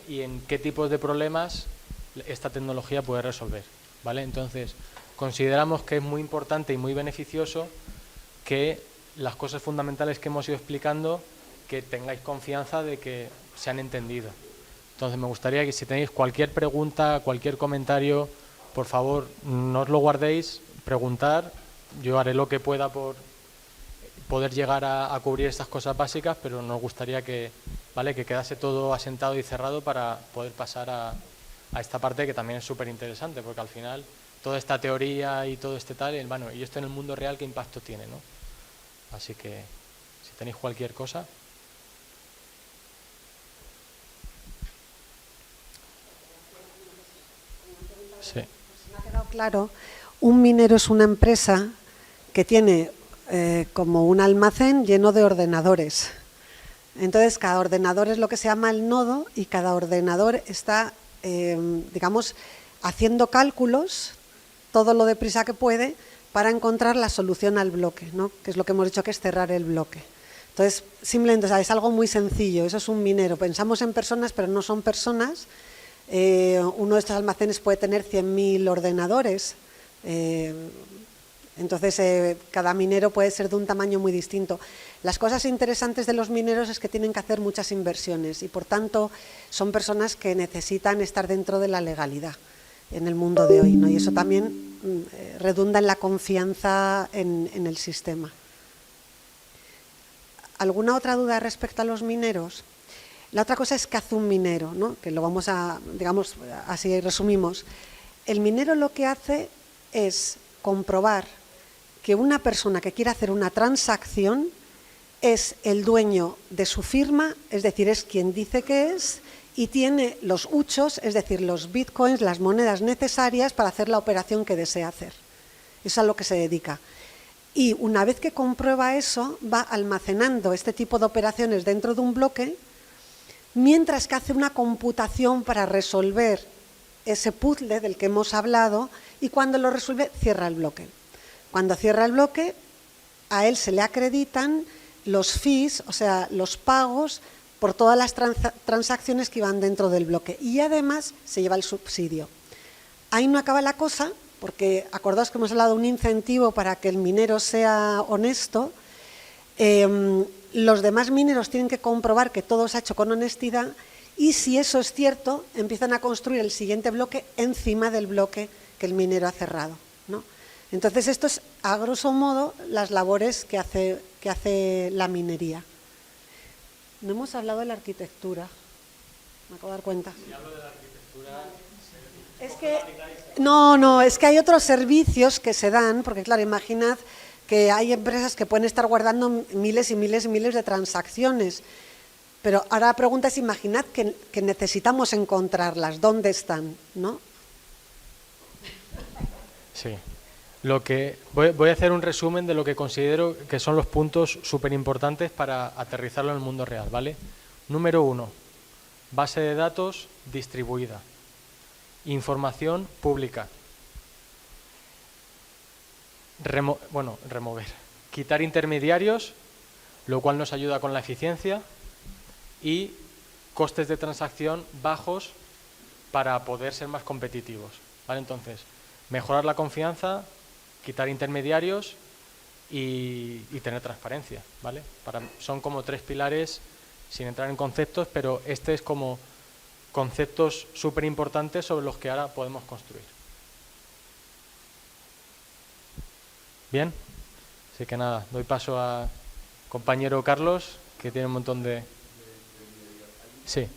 y en qué tipos de problemas esta tecnología puede resolver, ¿vale? Entonces, consideramos que es muy importante y muy beneficioso que las cosas fundamentales que hemos ido explicando, que tengáis confianza de que se han entendido. Entonces, me gustaría que si tenéis cualquier pregunta, cualquier comentario, por favor, no os lo guardéis, preguntar. Yo haré lo que pueda por poder llegar a cubrir estas cosas básicas, pero nos gustaría que, ¿vale?, que quedase todo asentado y cerrado para poder pasar a esta parte que también es súper interesante, porque al final toda esta teoría y todo este tal, bueno, y esto en el mundo real, ¿qué impacto tiene, no? Así que, si tenéis cualquier cosa. Sí. Me ha quedado claro, un minero es una empresa que tiene como un almacén lleno de ordenadores. Entonces, cada ordenador es lo que se llama el nodo y cada ordenador está, digamos, haciendo cálculos, todo lo deprisa que puede, para encontrar la solución al bloque, ¿no? Que es lo que hemos dicho que es cerrar el bloque. Entonces, simplemente, o sea, es algo muy sencillo, eso es un minero. Pensamos en personas, pero no son personas. Uno de estos almacenes puede tener 100.000 ordenadores. Entonces, cada minero puede ser de un tamaño muy distinto. Las cosas interesantes de los mineros es que tienen que hacer muchas inversiones y, por tanto, son personas que necesitan estar dentro de la legalidad en el mundo de hoy, ¿no? Y eso también redunda en la confianza en el sistema. ¿Alguna otra duda respecto a los mineros? La otra cosa es qué hace un minero, ¿no? Que lo vamos a, digamos, así resumimos. El minero lo que hace es comprobar que una persona que quiere hacer una transacción es el dueño de su firma, es decir, es quien dice que es, y tiene los huchos, es decir, los bitcoins, las monedas necesarias para hacer la operación que desea hacer. Eso es a lo que se dedica. Y una vez que comprueba eso, va almacenando este tipo de operaciones dentro de un bloque, mientras que hace una computación para resolver ese puzzle del que hemos hablado, y cuando lo resuelve, cierra el bloque. Cuando cierra el bloque, a él se le acreditan los fees, o sea, los pagos por todas las transacciones que iban dentro del bloque, y además se lleva el subsidio. Ahí no acaba la cosa, porque acordaos que hemos hablado de un incentivo para que el minero sea honesto. Los demás mineros tienen que comprobar que todo se ha hecho con honestidad, y si eso es cierto, empiezan a construir el siguiente bloque encima del bloque que el minero ha cerrado, ¿no? Entonces, esto es, a grosso modo, las labores que hace la minería. No hemos hablado de la arquitectura, me acabo de dar cuenta. Si hablo de la arquitectura... Es que, no, es que hay otros servicios que se dan, porque claro, imaginad que hay empresas que pueden estar guardando miles y miles y miles de transacciones, pero ahora la pregunta es, imaginad que necesitamos encontrarlas, ¿dónde están?, ¿no? Sí. Voy a hacer un resumen de lo que considero que son los puntos súper importantes para aterrizarlo en el mundo real, ¿vale? Número 1, base de datos distribuida. Información pública. Remover. Quitar intermediarios, lo cual nos ayuda con la eficiencia, y costes de transacción bajos para poder ser más competitivos, ¿vale? Entonces, mejorar la confianza, quitar intermediarios y tener transparencia, ¿vale? Son como 3 pilares, sin entrar en conceptos, pero este es como conceptos súper importantes sobre los que ahora podemos construir. Bien, así que nada, doy paso a compañero Carlos, que tiene un montón de... Sí.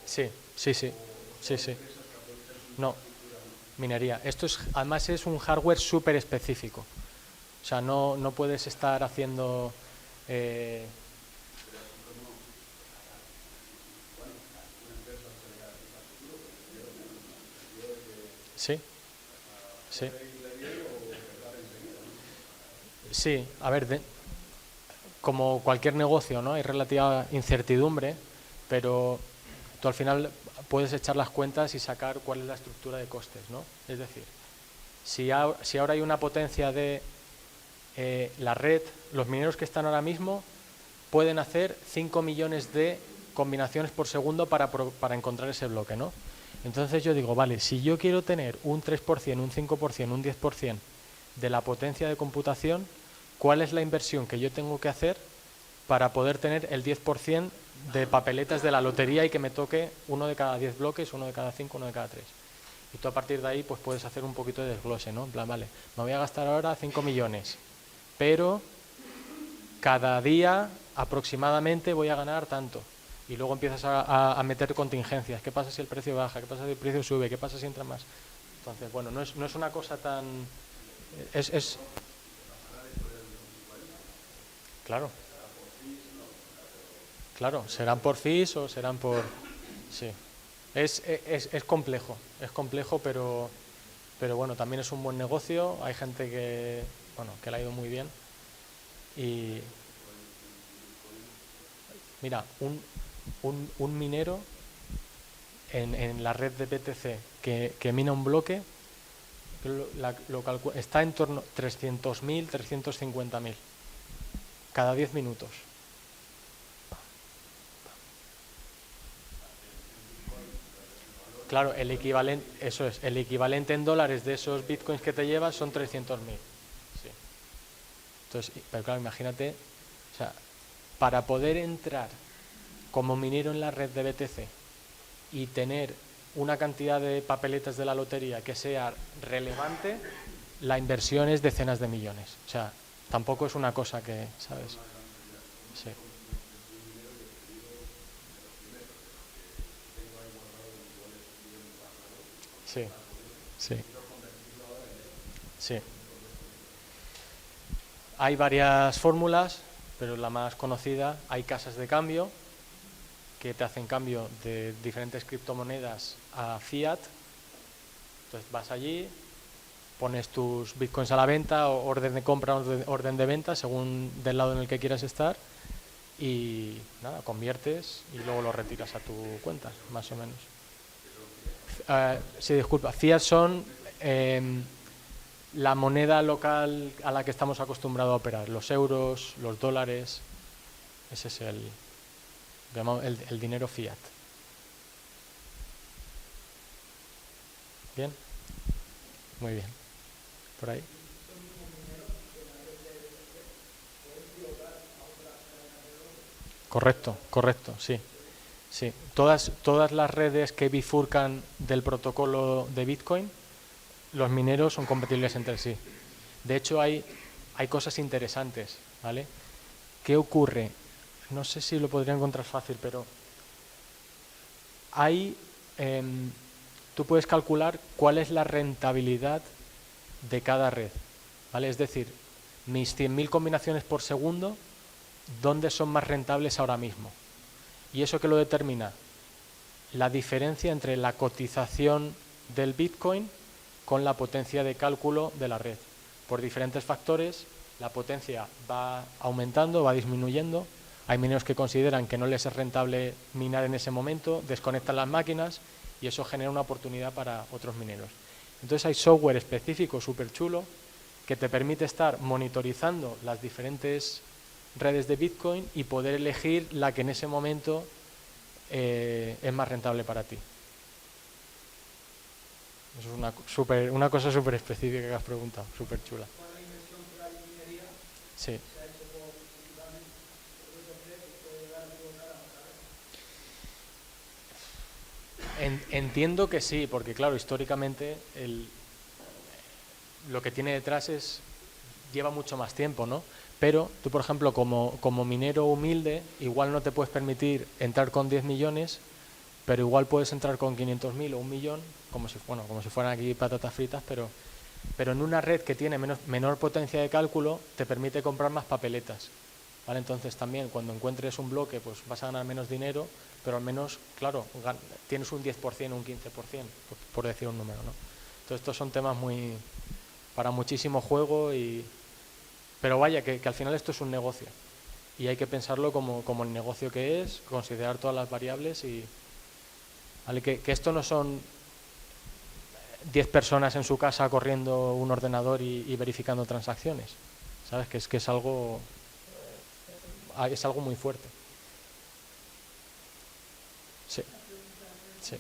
Sí. No, minería. Además es un hardware súper específico. O sea, no puedes estar haciendo... Sí, a ver, como cualquier negocio, ¿no? Hay relativa incertidumbre, pero tú al final puedes echar las cuentas y sacar cuál es la estructura de costes, ¿no? Es decir, si ahora hay una potencia de la red, los mineros que están ahora mismo pueden hacer 5 millones de combinaciones por segundo para encontrar ese bloque, ¿no? Entonces yo digo, vale, si yo quiero tener un 3%, un 5%, un 10% de la potencia de computación, ¿cuál es la inversión que yo tengo que hacer para poder tener el 10% de papeletas de la lotería y que me toque uno de cada 10 bloques, uno de cada 5, uno de cada 3? Y tú a partir de ahí pues puedes hacer un poquito de desglose, ¿no? En plan, vale, me voy a gastar ahora 5 millones, pero cada día aproximadamente voy a ganar tanto. Y luego empiezas a meter contingencias. ¿Qué pasa si el precio baja? ¿Qué pasa si el precio sube? ¿Qué pasa si entra más? Entonces, bueno, no es una cosa tan... Es... Claro. Claro, serán por fees o serán por... Sí. Es complejo, pero bueno, también es un buen negocio. Hay gente que, bueno, que le ha ido muy bien. Y mira, un minero en la red de BTC que mina un bloque está en torno a 300.000, 350.000 cada 10 minutos. Claro, el equivalente, eso es, el equivalente en dólares de esos bitcoins que te llevas son 300.000. Sí. Entonces, pero claro, imagínate, o sea, para poder entrar como minero en la red de BTC y tener una cantidad de papeletas de la lotería que sea relevante, la inversión es decenas de millones. O sea, tampoco es una cosa que, ¿sabes? Sí. Sí, sí, sí. Hay varias fórmulas, pero la más conocida, hay casas de cambio que te hacen cambio de diferentes criptomonedas a fiat. Entonces vas allí, pones tus bitcoins a la venta, o orden de compra, orden de venta, según del lado en el que quieras estar, y nada, conviertes y luego lo retiras a tu cuenta, más o menos. Sí, disculpa, fiat son la moneda local a la que estamos acostumbrados a operar, los euros, los dólares, ese es el dinero fiat. ¿Bien? Muy bien. ¿Por ahí? Correcto, sí. Sí, todas las redes que bifurcan del protocolo de Bitcoin, los mineros son compatibles entre sí. De hecho, hay cosas interesantes, ¿vale? ¿Qué ocurre? No sé si lo podría encontrar fácil, pero hay, tú puedes calcular cuál es la rentabilidad de cada red, ¿vale? Es decir, mis 100.000 combinaciones por segundo, ¿dónde son más rentables ahora mismo? ¿Y eso qué lo determina? La diferencia entre la cotización del Bitcoin con la potencia de cálculo de la red. Por diferentes factores, la potencia va aumentando, va disminuyendo. Hay mineros que consideran que no les es rentable minar en ese momento, desconectan las máquinas y eso genera una oportunidad para otros mineros. Entonces hay software específico súper chulo que te permite estar monitorizando las diferentes redes de Bitcoin y poder elegir la que en ese momento es más rentable para ti. Eso es una cosa súper específica que has preguntado, súper chula. Sí. Entiendo que sí, porque claro, históricamente lo que tiene detrás lleva mucho más tiempo, ¿no? Pero tú, por ejemplo, como minero humilde, igual no te puedes permitir entrar con 10 millones, pero igual puedes entrar con 500.000 o 1.000.000, como si fueran aquí patatas fritas, pero en una red que tiene menor potencia de cálculo, te permite comprar más papeletas, ¿vale? Entonces también cuando encuentres un bloque, pues vas a ganar menos dinero, pero al menos, claro, tienes un 10%, un 15%, por decir un número, ¿no? Entonces estos son temas para muchísimo juego pero vaya, que al final esto es un negocio y hay que pensarlo como el negocio que es, considerar todas las variables y ¿vale? Que esto no son 10 personas en su casa corriendo un ordenador y verificando transacciones, ¿sabes? Que es algo muy fuerte. Sí, sí.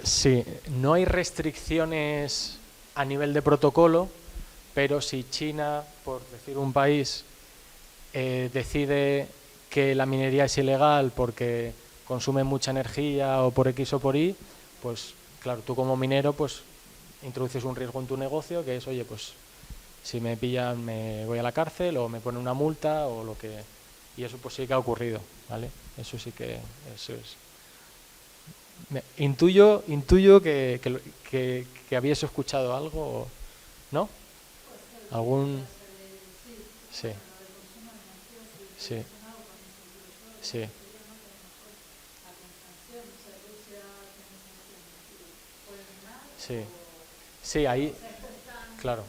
Sí, no hay restricciones a nivel de protocolo, pero si China, por decir un país, decide que la minería es ilegal porque consume mucha energía o por X o por Y, pues claro, tú como minero pues introduces un riesgo en tu negocio que es, oye, pues si me pillan me voy a la cárcel o me ponen una multa o lo que... Y eso pues sí que ha ocurrido, ¿vale? Eso sí que... Eso es. Intuyo que habías escuchado algo, ¿no? ¿Algún...? Sí, sí, sí, sí. Sí, ahí, claro.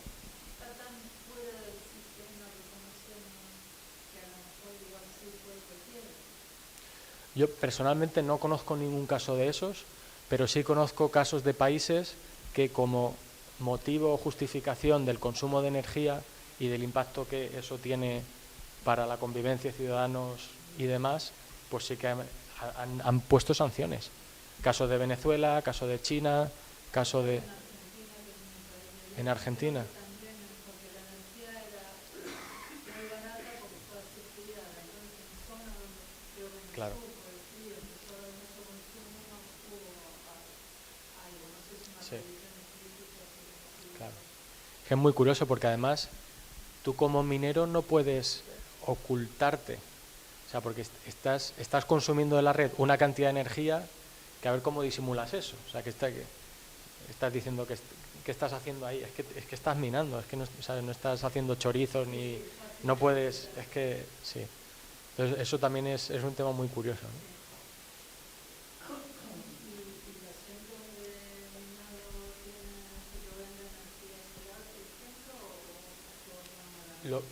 Yo personalmente no conozco ningún caso de esos, pero sí conozco casos de países que como motivo o justificación del consumo de energía y del impacto que eso tiene para la convivencia de ciudadanos y demás, pues sí que han puesto sanciones. Caso de Venezuela, caso de China, caso de... En Argentina. Claro. Sí, claro. Es muy curioso porque además tú como minero no puedes ocultarte. O sea, porque estás consumiendo de la red una cantidad de energía que a ver cómo disimulas eso. O sea, que estás diciendo que estás haciendo ahí. Es que estás minando, es que no, ¿sabes? No estás haciendo chorizos ni... No puedes... Es que... Sí. Entonces eso también es un tema muy curioso, ¿no?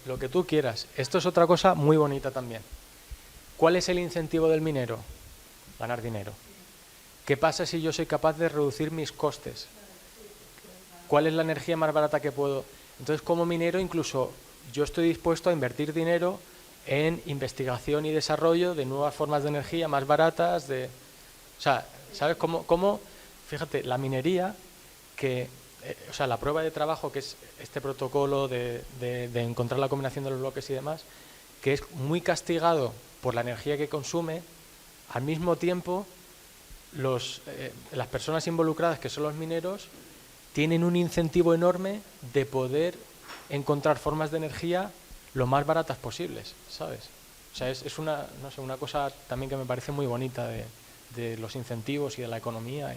Lo que tú quieras. Esto es otra cosa muy bonita también. ¿Cuál es el incentivo del minero? Ganar dinero. ¿Qué pasa si yo soy capaz de reducir mis costes? ¿Cuál es la energía más barata que puedo? Entonces, como minero, incluso yo estoy dispuesto a invertir dinero en investigación y desarrollo de nuevas formas de energía más baratas. O sea, ¿sabes cómo? Fíjate, la minería, o sea, la prueba de trabajo, que es este protocolo de encontrar la combinación de los bloques y demás, que es muy castigado por la energía que consume, al mismo tiempo las personas involucradas, que son los mineros, tienen un incentivo enorme de poder encontrar formas de energía lo más baratas posibles, ¿sabes? O sea, es una, no sé, una cosa también que me parece muy bonita de los incentivos y de la economía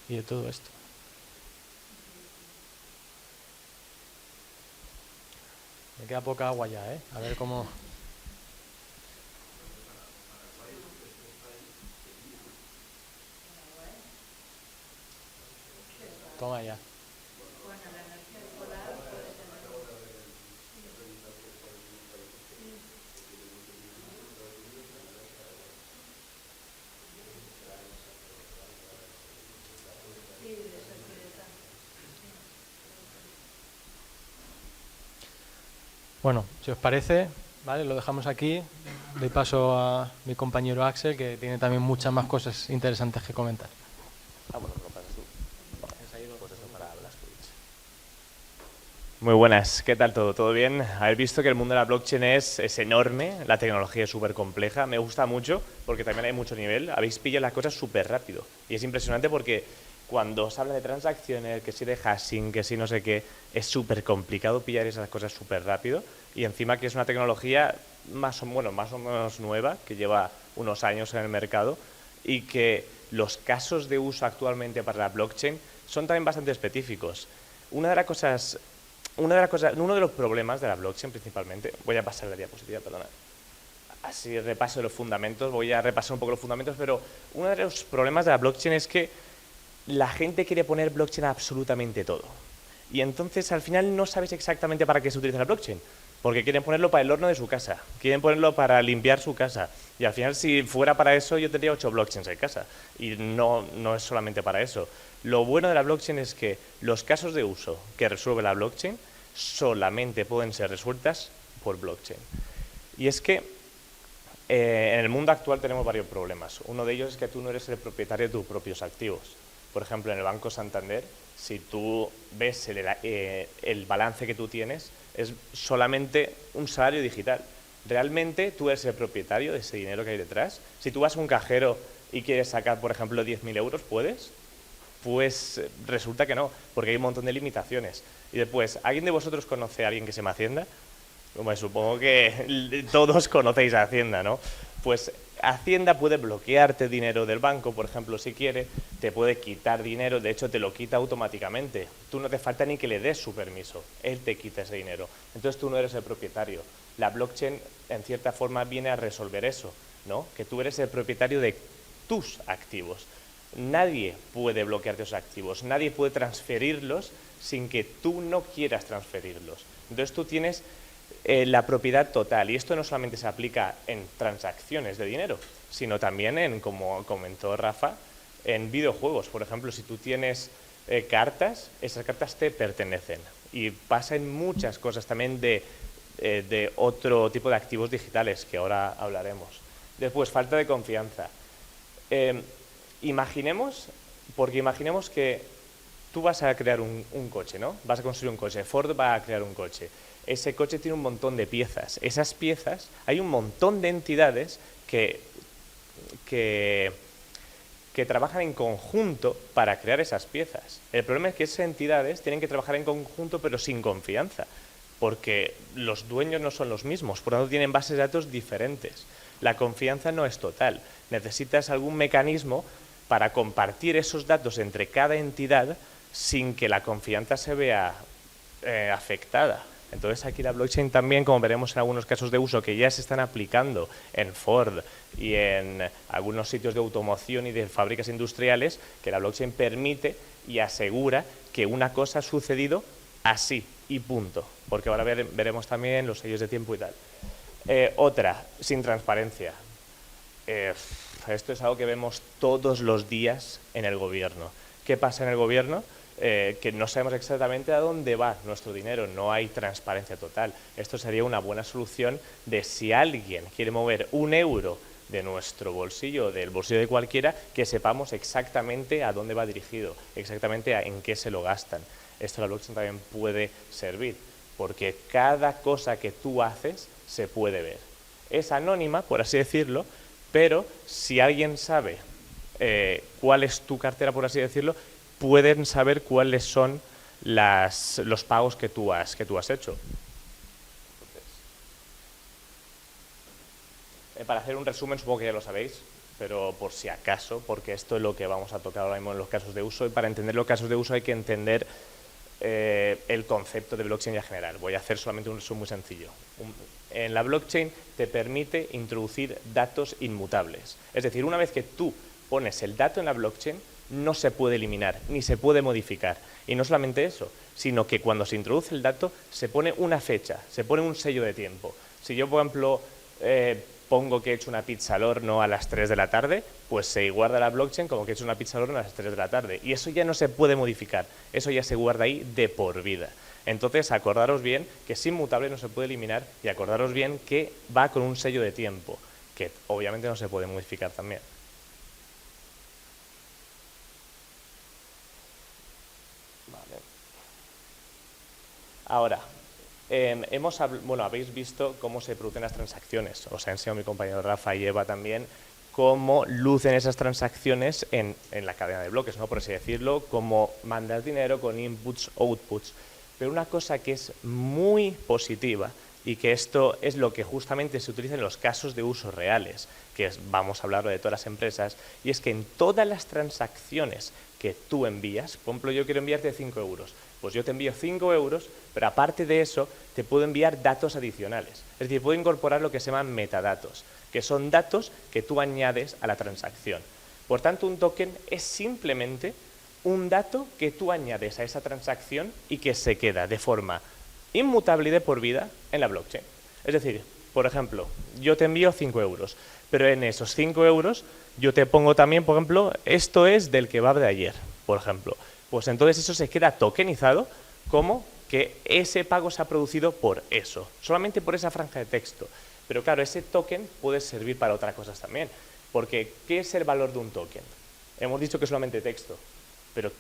y de todo esto. Me queda poca agua ya, ¿eh? A ver cómo... Toma ya. Bueno, si os parece, ¿vale? Lo dejamos aquí. Doy paso a mi compañero Axel, que tiene también muchas más cosas interesantes que comentar. Bueno, lo pasas tú. Pues eso para hablar. Muy buenas, ¿qué tal todo? ¿Todo bien? Habéis visto que el mundo de la blockchain es enorme, la tecnología es súper compleja, me gusta mucho porque también hay mucho nivel, habéis pillado las cosas súper rápido y es impresionante porque cuando se habla de transacciones, que si de hashing, que si no sé qué, es súper complicado pillar esas cosas súper rápido y encima que es una tecnología más o menos nueva, que lleva unos años en el mercado y que los casos de uso actualmente para la blockchain son también bastante específicos. Uno de los problemas de la blockchain principalmente, voy a pasar la diapositiva, perdona, así repaso los fundamentos, voy a repasar un poco los fundamentos, pero uno de los problemas de la blockchain es que la gente quiere poner blockchain a absolutamente todo. Y entonces al final no sabes exactamente para qué se utiliza la blockchain. porque quieren ponerlo para el horno de su casa, quieren ponerlo para limpiar su casa. Y al final, si fuera para eso, yo tendría 8 blockchains en casa. Y no es solamente para eso. Lo bueno de la blockchain es que los casos de uso que resuelve la blockchain solamente pueden ser resueltas por blockchain. Y es que en el mundo actual tenemos varios problemas. Uno de ellos es que tú no eres el propietario de tus propios activos. Por ejemplo, en el Banco Santander, si tú ves el balance que tú tienes, es solamente un salario digital. Realmente tú eres el propietario de ese dinero que hay detrás. Si tú vas a un cajero y quieres sacar, por ejemplo, 10.000 euros, ¿puedes? Pues resulta que no, porque hay un montón de limitaciones. Y después, ¿alguien de vosotros conoce a alguien que se llama Hacienda? Bueno, supongo que todos conocéis a Hacienda, ¿no? Pues Hacienda puede bloquearte dinero del banco, por ejemplo, si quiere, te puede quitar dinero, de hecho te lo quita automáticamente. Tú no te falta ni que le des su permiso, él te quita ese dinero. Entonces tú no eres el propietario. La blockchain, en cierta forma, viene a resolver eso, ¿no? Que tú eres el propietario de tus activos. Nadie puede bloquearte esos activos, nadie puede transferirlos sin que tú no quieras transferirlos. Entonces tú tienes la propiedad total, y esto no solamente se aplica en transacciones de dinero, sino también en, como comentó Rafa, en videojuegos. Por ejemplo, si tú tienes cartas, esas cartas te pertenecen, y pasa en muchas cosas también de otro tipo de activos digitales, que ahora hablaremos. Después, falta de confianza. Imaginemos que tú vas a crear un coche, ¿no? Vas a construir un coche, Ford va a crear un coche. Ese coche tiene un montón de piezas. Esas piezas, hay un montón de entidades que trabajan en conjunto para crear esas piezas. El problema es que esas entidades tienen que trabajar en conjunto pero sin confianza, porque los dueños no son los mismos, por lo tanto tienen bases de datos diferentes. La confianza no es total. Necesitas algún mecanismo para compartir esos datos entre cada entidad sin que la confianza se vea afectada. Entonces aquí la blockchain también, como veremos en algunos casos de uso que ya se están aplicando en Ford y en algunos sitios de automoción y de fábricas industriales, que la blockchain permite y asegura que una cosa ha sucedido así y punto, porque ahora veremos también los sellos de tiempo y tal. Otra, sin transparencia. Esto es algo que vemos todos los días en el gobierno. ¿Qué pasa en el gobierno? Que no sabemos exactamente a dónde va nuestro dinero, no hay transparencia total. Esto sería una buena solución de si alguien quiere mover un euro de nuestro bolsillo, del bolsillo de cualquiera, que sepamos exactamente a dónde va dirigido, exactamente en qué se lo gastan. Esto la blockchain también puede servir, porque cada cosa que tú haces se puede ver. Es anónima, por así decirlo, pero si alguien sabe cuál es tu cartera, por así decirlo, pueden saber cuáles son los pagos que tú has hecho. Para hacer un resumen, supongo que ya lo sabéis, pero por si acaso, porque esto es lo que vamos a tocar ahora mismo en los casos de uso, y para entender los casos de uso hay que entender el concepto de blockchain en general. Voy a hacer solamente un resumen muy sencillo. En la blockchain te permite introducir datos inmutables. Es decir, una vez que tú pones el dato en la blockchain, no se puede eliminar, ni se puede modificar. Y no solamente eso, sino que cuando se introduce el dato, se pone una fecha, se pone un sello de tiempo. Si yo, por ejemplo, pongo que he hecho una pizza al horno a las 3 de la tarde, pues se guarda la blockchain como que he hecho una pizza al horno a las 3 de la tarde. Y eso ya no se puede modificar, eso ya se guarda ahí de por vida. Entonces, acordaros bien que es inmutable, no se puede eliminar, y acordaros bien que va con un sello de tiempo, que obviamente no se puede modificar también. Ahora, habéis visto cómo se producen las transacciones. Os ha enseñado mi compañero Rafa y Eva también cómo lucen esas transacciones en la cadena de bloques, ¿no? Por así decirlo, cómo mandas dinero con inputs, outputs. Pero una cosa que es muy positiva, y que esto es lo que justamente se utiliza en los casos de uso reales, vamos a hablar de todas las empresas, y es que en todas las transacciones que tú envías, por ejemplo, yo quiero enviarte 5 euros, pues yo te envío 5 euros, pero aparte de eso te puedo enviar datos adicionales. Es decir, puedo incorporar lo que se llaman metadatos, que son datos que tú añades a la transacción. Por tanto, un token es simplemente un dato que tú añades a esa transacción y que se queda de forma inmutable y de por vida en la blockchain. Es decir, por ejemplo, yo te envío 5 euros, pero en esos 5 euros yo te pongo también, por ejemplo, esto es del kebab de ayer, por ejemplo. Pues entonces eso se queda tokenizado como que ese pago se ha producido por eso, solamente por esa franja de texto. Pero claro, ese token puede servir para otras cosas también, porque ¿qué es el valor de un token? Hemos dicho que es solamente texto, pero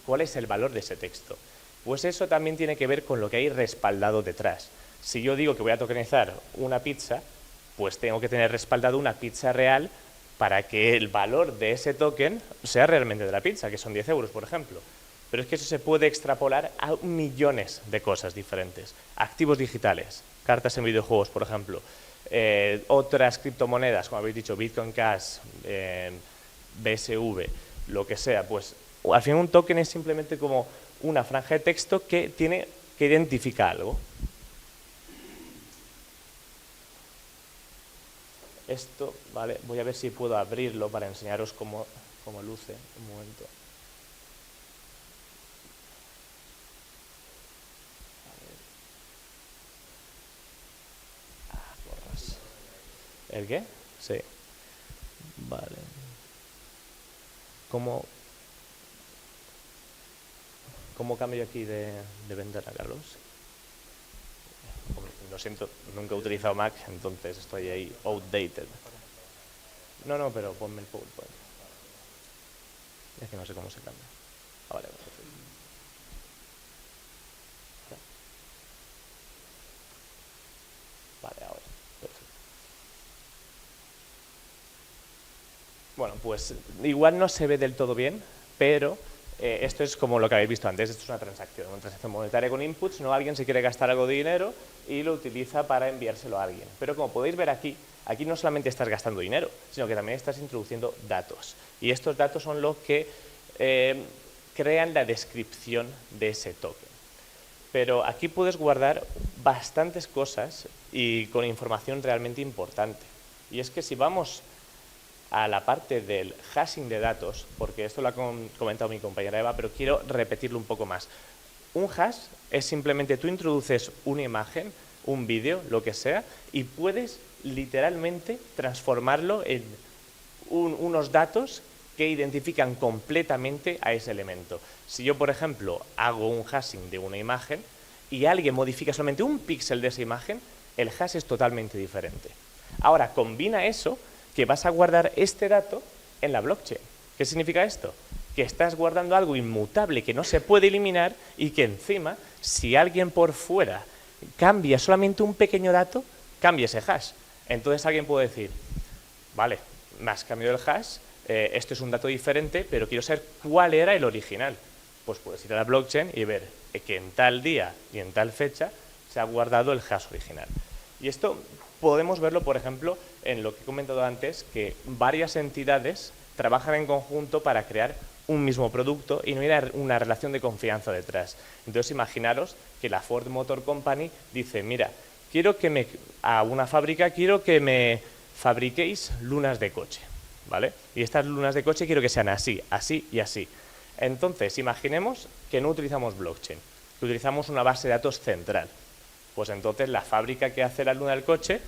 ¿cuál es el valor de ese texto? Pues eso también tiene que ver con lo que hay respaldado detrás. Si yo digo que voy a tokenizar una pizza, pues tengo que tener respaldado una pizza real para que el valor de ese token sea realmente de la pizza, que son 10 euros, por ejemplo. Pero es que eso se puede extrapolar a millones de cosas diferentes. Activos digitales, cartas en videojuegos, por ejemplo, otras criptomonedas, como habéis dicho, Bitcoin Cash, BSV, lo que sea, pues al final un token es simplemente como una franja de texto que identifica algo. Esto, vale, voy a ver si puedo abrirlo para enseñaros cómo luce. Un momento. Borras. ¿El qué? Sí. Vale. ¿Cómo cambio aquí de ventana, Carlos? Lo siento, nunca he utilizado Mac, entonces estoy ahí outdated. No, pero ponme el PowerPoint. Es que no sé cómo se cambia. Vale, perfecto. Vale, ahora. Perfecto. Bueno, pues igual no se ve del todo bien, pero esto es como lo que habéis visto antes, esto es una transacción monetaria con inputs, no alguien se quiere gastar algo de dinero y lo utiliza para enviárselo a alguien. Pero como podéis ver aquí no solamente estás gastando dinero, sino que también estás introduciendo datos. Y estos datos son los que crean la descripción de ese token. Pero aquí puedes guardar bastantes cosas y con información realmente importante. Y es que si vamos a la parte del hashing de datos, porque esto lo ha comentado mi compañera Eva, pero quiero repetirlo un poco más. Un hash es simplemente tú introduces una imagen, un vídeo, lo que sea, y puedes literalmente transformarlo en unos datos que identifican completamente a ese elemento. Si yo, por ejemplo, hago un hashing de una imagen y alguien modifica solamente un píxel de esa imagen, el hash es totalmente diferente. Ahora, combina eso que vas a guardar este dato en la blockchain. ¿Qué significa esto? Que estás guardando algo inmutable que no se puede eliminar y que encima, si alguien por fuera cambia solamente un pequeño dato, cambia ese hash. Entonces alguien puede decir, vale, me has cambiado el hash, esto es un dato diferente, pero quiero saber cuál era el original. Pues puedes ir a la blockchain y ver que en tal día y en tal fecha se ha guardado el hash original. Y esto podemos verlo, por ejemplo, en lo que he comentado antes, que varias entidades trabajan en conjunto para crear un mismo producto y no hay una relación de confianza detrás. Entonces, imaginaros que la Ford Motor Company dice, mira, a una fábrica quiero que me fabriquéis lunas de coche, ¿vale? Y estas lunas de coche quiero que sean así, así y así. Entonces, imaginemos que no utilizamos blockchain, que utilizamos una base de datos central. Pues entonces la fábrica que hace la luna del coche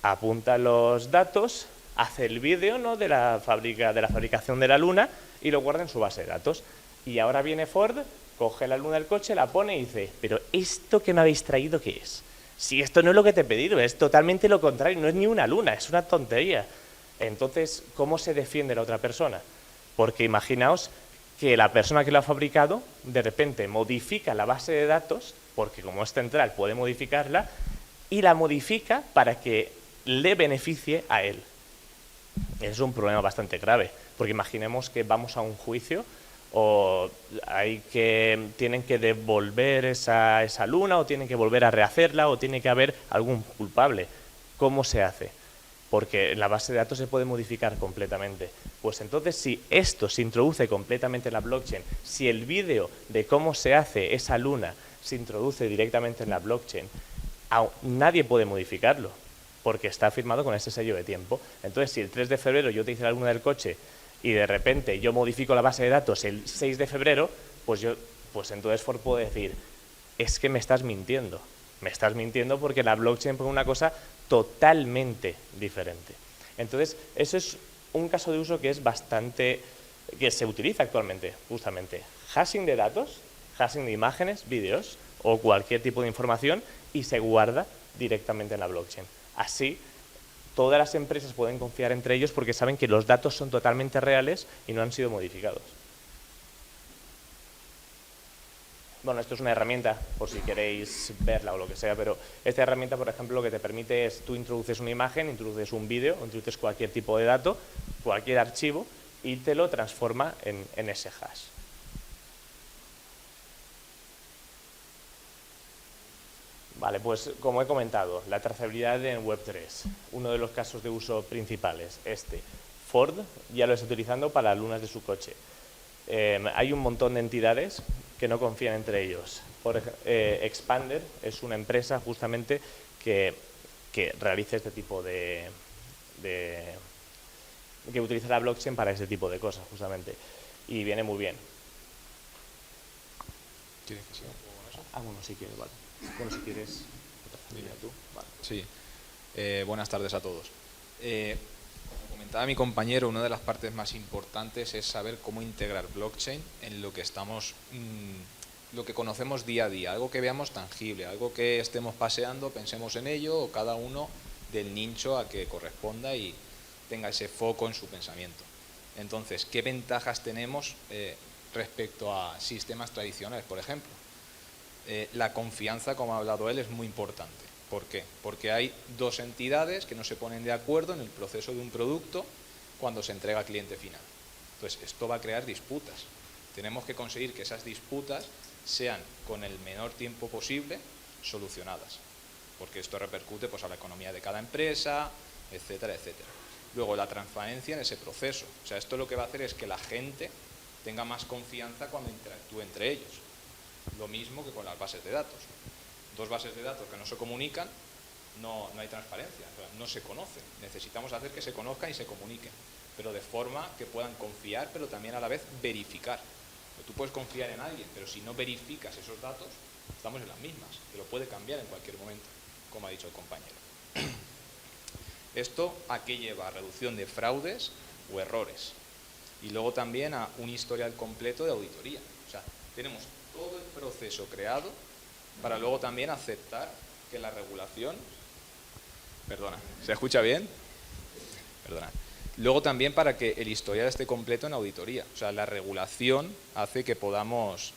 apunta los datos, hace el vídeo, ¿no?, de la fabricación de la luna y lo guarda en su base de datos. Y ahora viene Ford, coge la luna del coche, la pone y dice, pero ¿esto que me habéis traído qué es? Si esto no es lo que te he pedido, es totalmente lo contrario, no es ni una luna, es una tontería. Entonces, ¿cómo se defiende la otra persona? Porque imaginaos que la persona que lo ha fabricado de repente modifica la base de datos, porque como es central puede modificarla, y la modifica para que le beneficie a él. Es un problema bastante grave, porque imaginemos que vamos a un juicio o tienen que devolver esa luna o tienen que volver a rehacerla o tiene que haber algún culpable. ¿Cómo se hace? Porque la base de datos se puede modificar completamente. Pues entonces, si esto se introduce completamente en la blockchain, si el vídeo de cómo se hace esa luna se introduce directamente en la blockchain, nadie puede modificarlo, porque está firmado con ese sello de tiempo. Entonces, si el 3 de febrero yo te hice la luna del coche y de repente yo modifico la base de datos el 6 de febrero, pues entonces Ford puede decir, es que me estás mintiendo, me estás mintiendo porque la blockchain pone una cosa totalmente diferente. Entonces, eso es un caso de uso que es bastante, que se utiliza actualmente, justamente. Hashing de datos, hashing de imágenes, vídeos o cualquier tipo de información y se guarda directamente en la blockchain. Así, todas las empresas pueden confiar entre ellos porque saben que los datos son totalmente reales y no han sido modificados. Bueno, esto es una herramienta, por si queréis verla o lo que sea, pero esta herramienta, por ejemplo, lo que te permite es, tú introduces una imagen, introduces un vídeo, introduces cualquier tipo de dato, cualquier archivo, y te lo transforma en ese hash. Vale, pues como he comentado, la trazabilidad en Web3, uno de los casos de uso principales, Ford ya lo está utilizando para las lunas de su coche. Hay un montón de entidades que no confían entre ellos. Expander es una empresa justamente que realiza este tipo que utiliza la blockchain para ese tipo de cosas justamente y viene muy bien. ¿Tienes que seguir un poco con eso? Bueno, si quieres, vale. Bueno, si quieres, dime tú. Vale. Sí. Buenas tardes a todos. Como comentaba mi compañero, una de las partes más importantes es saber cómo integrar blockchain en lo que lo que conocemos día a día, algo que veamos tangible, algo que estemos paseando, pensemos en ello, o cada uno del nicho a que corresponda y tenga ese foco en su pensamiento. Entonces, ¿qué ventajas tenemos respecto a sistemas tradicionales, por ejemplo? La confianza, como ha hablado él, es muy importante. ¿Por qué? Porque hay dos entidades que no se ponen de acuerdo en el proceso de un producto cuando se entrega al cliente final. Entonces, esto va a crear disputas. Tenemos que conseguir que esas disputas sean con el menor tiempo posible solucionadas, porque esto repercute pues, a la economía de cada empresa, etcétera, etcétera. Luego, la transparencia en ese proceso. O sea, esto lo que va a hacer es que la gente tenga más confianza cuando interactúe entre ellos. Lo mismo que con las bases de datos. Dos bases de datos que no se comunican, no hay transparencia, o sea, no se conocen. Necesitamos hacer que se conozcan y se comuniquen, pero de forma que puedan confiar, pero también a la vez verificar. Tú puedes confiar en alguien, pero si no verificas esos datos, estamos en las mismas, que lo puede cambiar en cualquier momento, como ha dicho el compañero. ¿Esto a qué lleva? A reducción de fraudes o errores. Y luego también a un historial completo de auditoría. O sea, tenemos todo el proceso creado para luego también aceptar que la regulación... Perdona, ¿se escucha bien? Perdona. Luego también para que el historial esté completo en auditoría. O sea, la regulación hace que podamos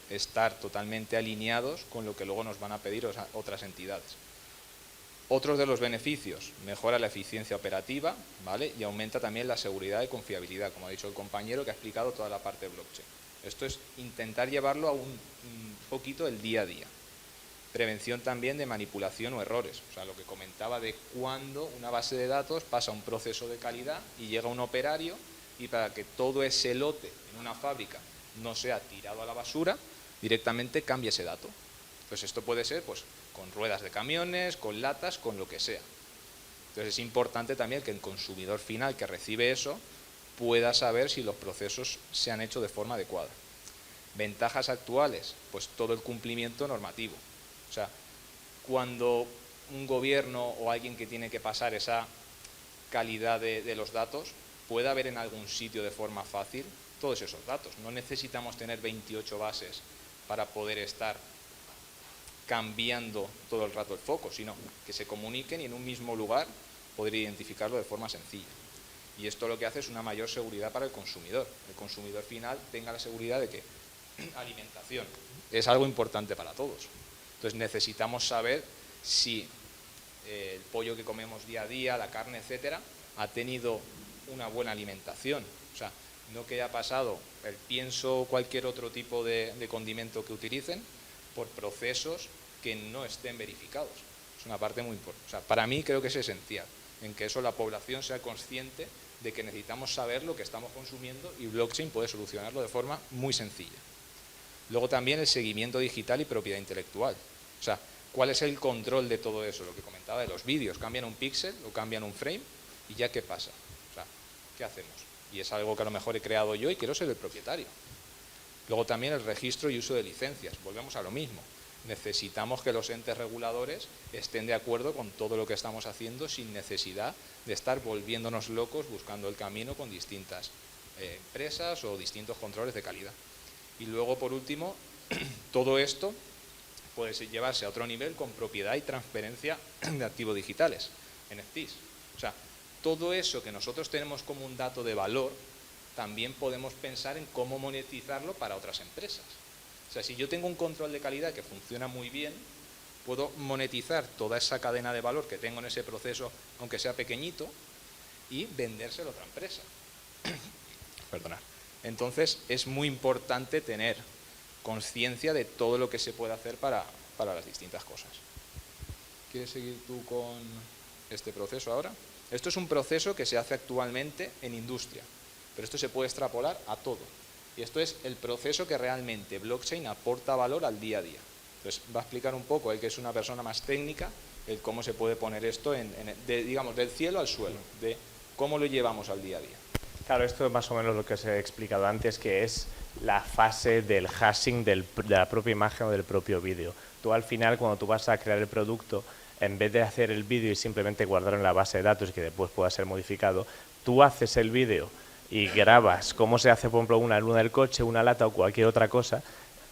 estar totalmente alineados con lo que luego nos van a pedir otras entidades. Otros de los beneficios, mejora la eficiencia operativa, ¿vale? Y aumenta también la seguridad y confiabilidad, como ha dicho el compañero que ha explicado toda la parte de blockchain. Esto es intentar llevarlo a un poquito el día a día. Prevención también de manipulación o errores, o sea, lo que comentaba de cuando una base de datos pasa un proceso de calidad y llega un operario y para que todo ese lote en una fábrica no sea tirado a la basura, directamente cambia ese dato. Entonces esto puede ser pues con ruedas de camiones, con latas, con lo que sea. Entonces es importante también que el consumidor final que recibe eso pueda saber si los procesos se han hecho de forma adecuada. Ventajas actuales, pues todo el cumplimiento normativo. O sea, cuando un gobierno o alguien que tiene que pasar esa calidad de los datos, puede haber en algún sitio de forma fácil todos esos datos. No necesitamos tener 28 bases para poder estar cambiando todo el rato el foco, sino que se comuniquen y en un mismo lugar poder identificarlo de forma sencilla. Y esto lo que hace es una mayor seguridad para el consumidor. El consumidor final tenga la seguridad de que alimentación es algo importante para todos. Entonces necesitamos saber si el pollo que comemos día a día, la carne, etcétera, ha tenido una buena alimentación. O sea, no que haya pasado el pienso o cualquier otro tipo de condimento que utilicen por procesos que no estén verificados. Es una parte muy importante. O sea, para mí creo que es esencial, en que eso la población sea consciente de que necesitamos saber lo que estamos consumiendo y blockchain puede solucionarlo de forma muy sencilla. Luego también el seguimiento digital y propiedad intelectual. O sea, ¿cuál es el control de todo eso? Lo que comentaba de los vídeos, cambian un píxel o cambian un frame y ya ¿qué pasa? O sea, ¿qué hacemos? Y es algo que a lo mejor he creado yo y quiero ser el propietario. Luego también el registro y uso de licencias, volvemos a lo mismo. necesitamos que los entes reguladores estén de acuerdo con todo lo que estamos haciendo sin necesidad de estar volviéndonos locos buscando el camino con distintas empresas o distintos controles de calidad. Y luego, por último, todo esto puede llevarse a otro nivel con propiedad y transferencia de activos digitales, NFTs. O sea, todo eso que nosotros tenemos como un dato de valor, también podemos pensar en cómo monetizarlo para otras empresas. O sea, si yo tengo un control de calidad que funciona muy bien, puedo monetizar toda esa cadena de valor que tengo en ese proceso, aunque sea pequeñito, y vendérselo a otra empresa. Perdonad. Entonces, es muy importante tener conciencia de todo lo que se puede hacer para las distintas cosas. ¿Quieres seguir tú con este proceso ahora? Esto es un proceso que se hace actualmente en industria, pero esto se puede extrapolar a todo. Y esto es el proceso que realmente blockchain aporta valor al día a día. Entonces, va a explicar un poco, él que es una persona más técnica, el cómo se puede poner esto, digamos, del cielo al suelo, de cómo lo llevamos al día a día. Claro, esto es más o menos lo que os he explicado antes, que es la fase del hashing de la propia imagen o del propio vídeo. Tú al final, cuando tú vas a crear el producto, en vez de hacer el vídeo y simplemente guardarlo en la base de datos y que después pueda ser modificado, tú haces el vídeo y grabas cómo se hace, por ejemplo, una luna del coche, una lata o cualquier otra cosa,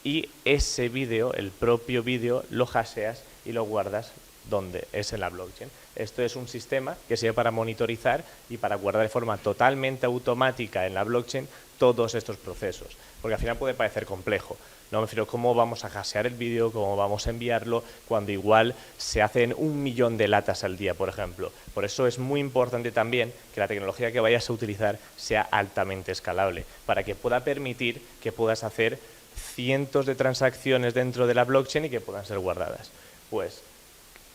y ese vídeo, el propio vídeo, lo hasheas y lo guardas donde es en la blockchain. Esto es un sistema que sirve para monitorizar y para guardar de forma totalmente automática en la blockchain todos estos procesos, porque al final puede parecer complejo. No me refiero cómo vamos a hashear el vídeo, cómo vamos a enviarlo, cuando igual se hacen 1 millón de latas al día, por ejemplo. Por eso es muy importante también que la tecnología que vayas a utilizar sea altamente escalable, para que pueda permitir que puedas hacer cientos de transacciones dentro de la blockchain y que puedan ser guardadas. Pues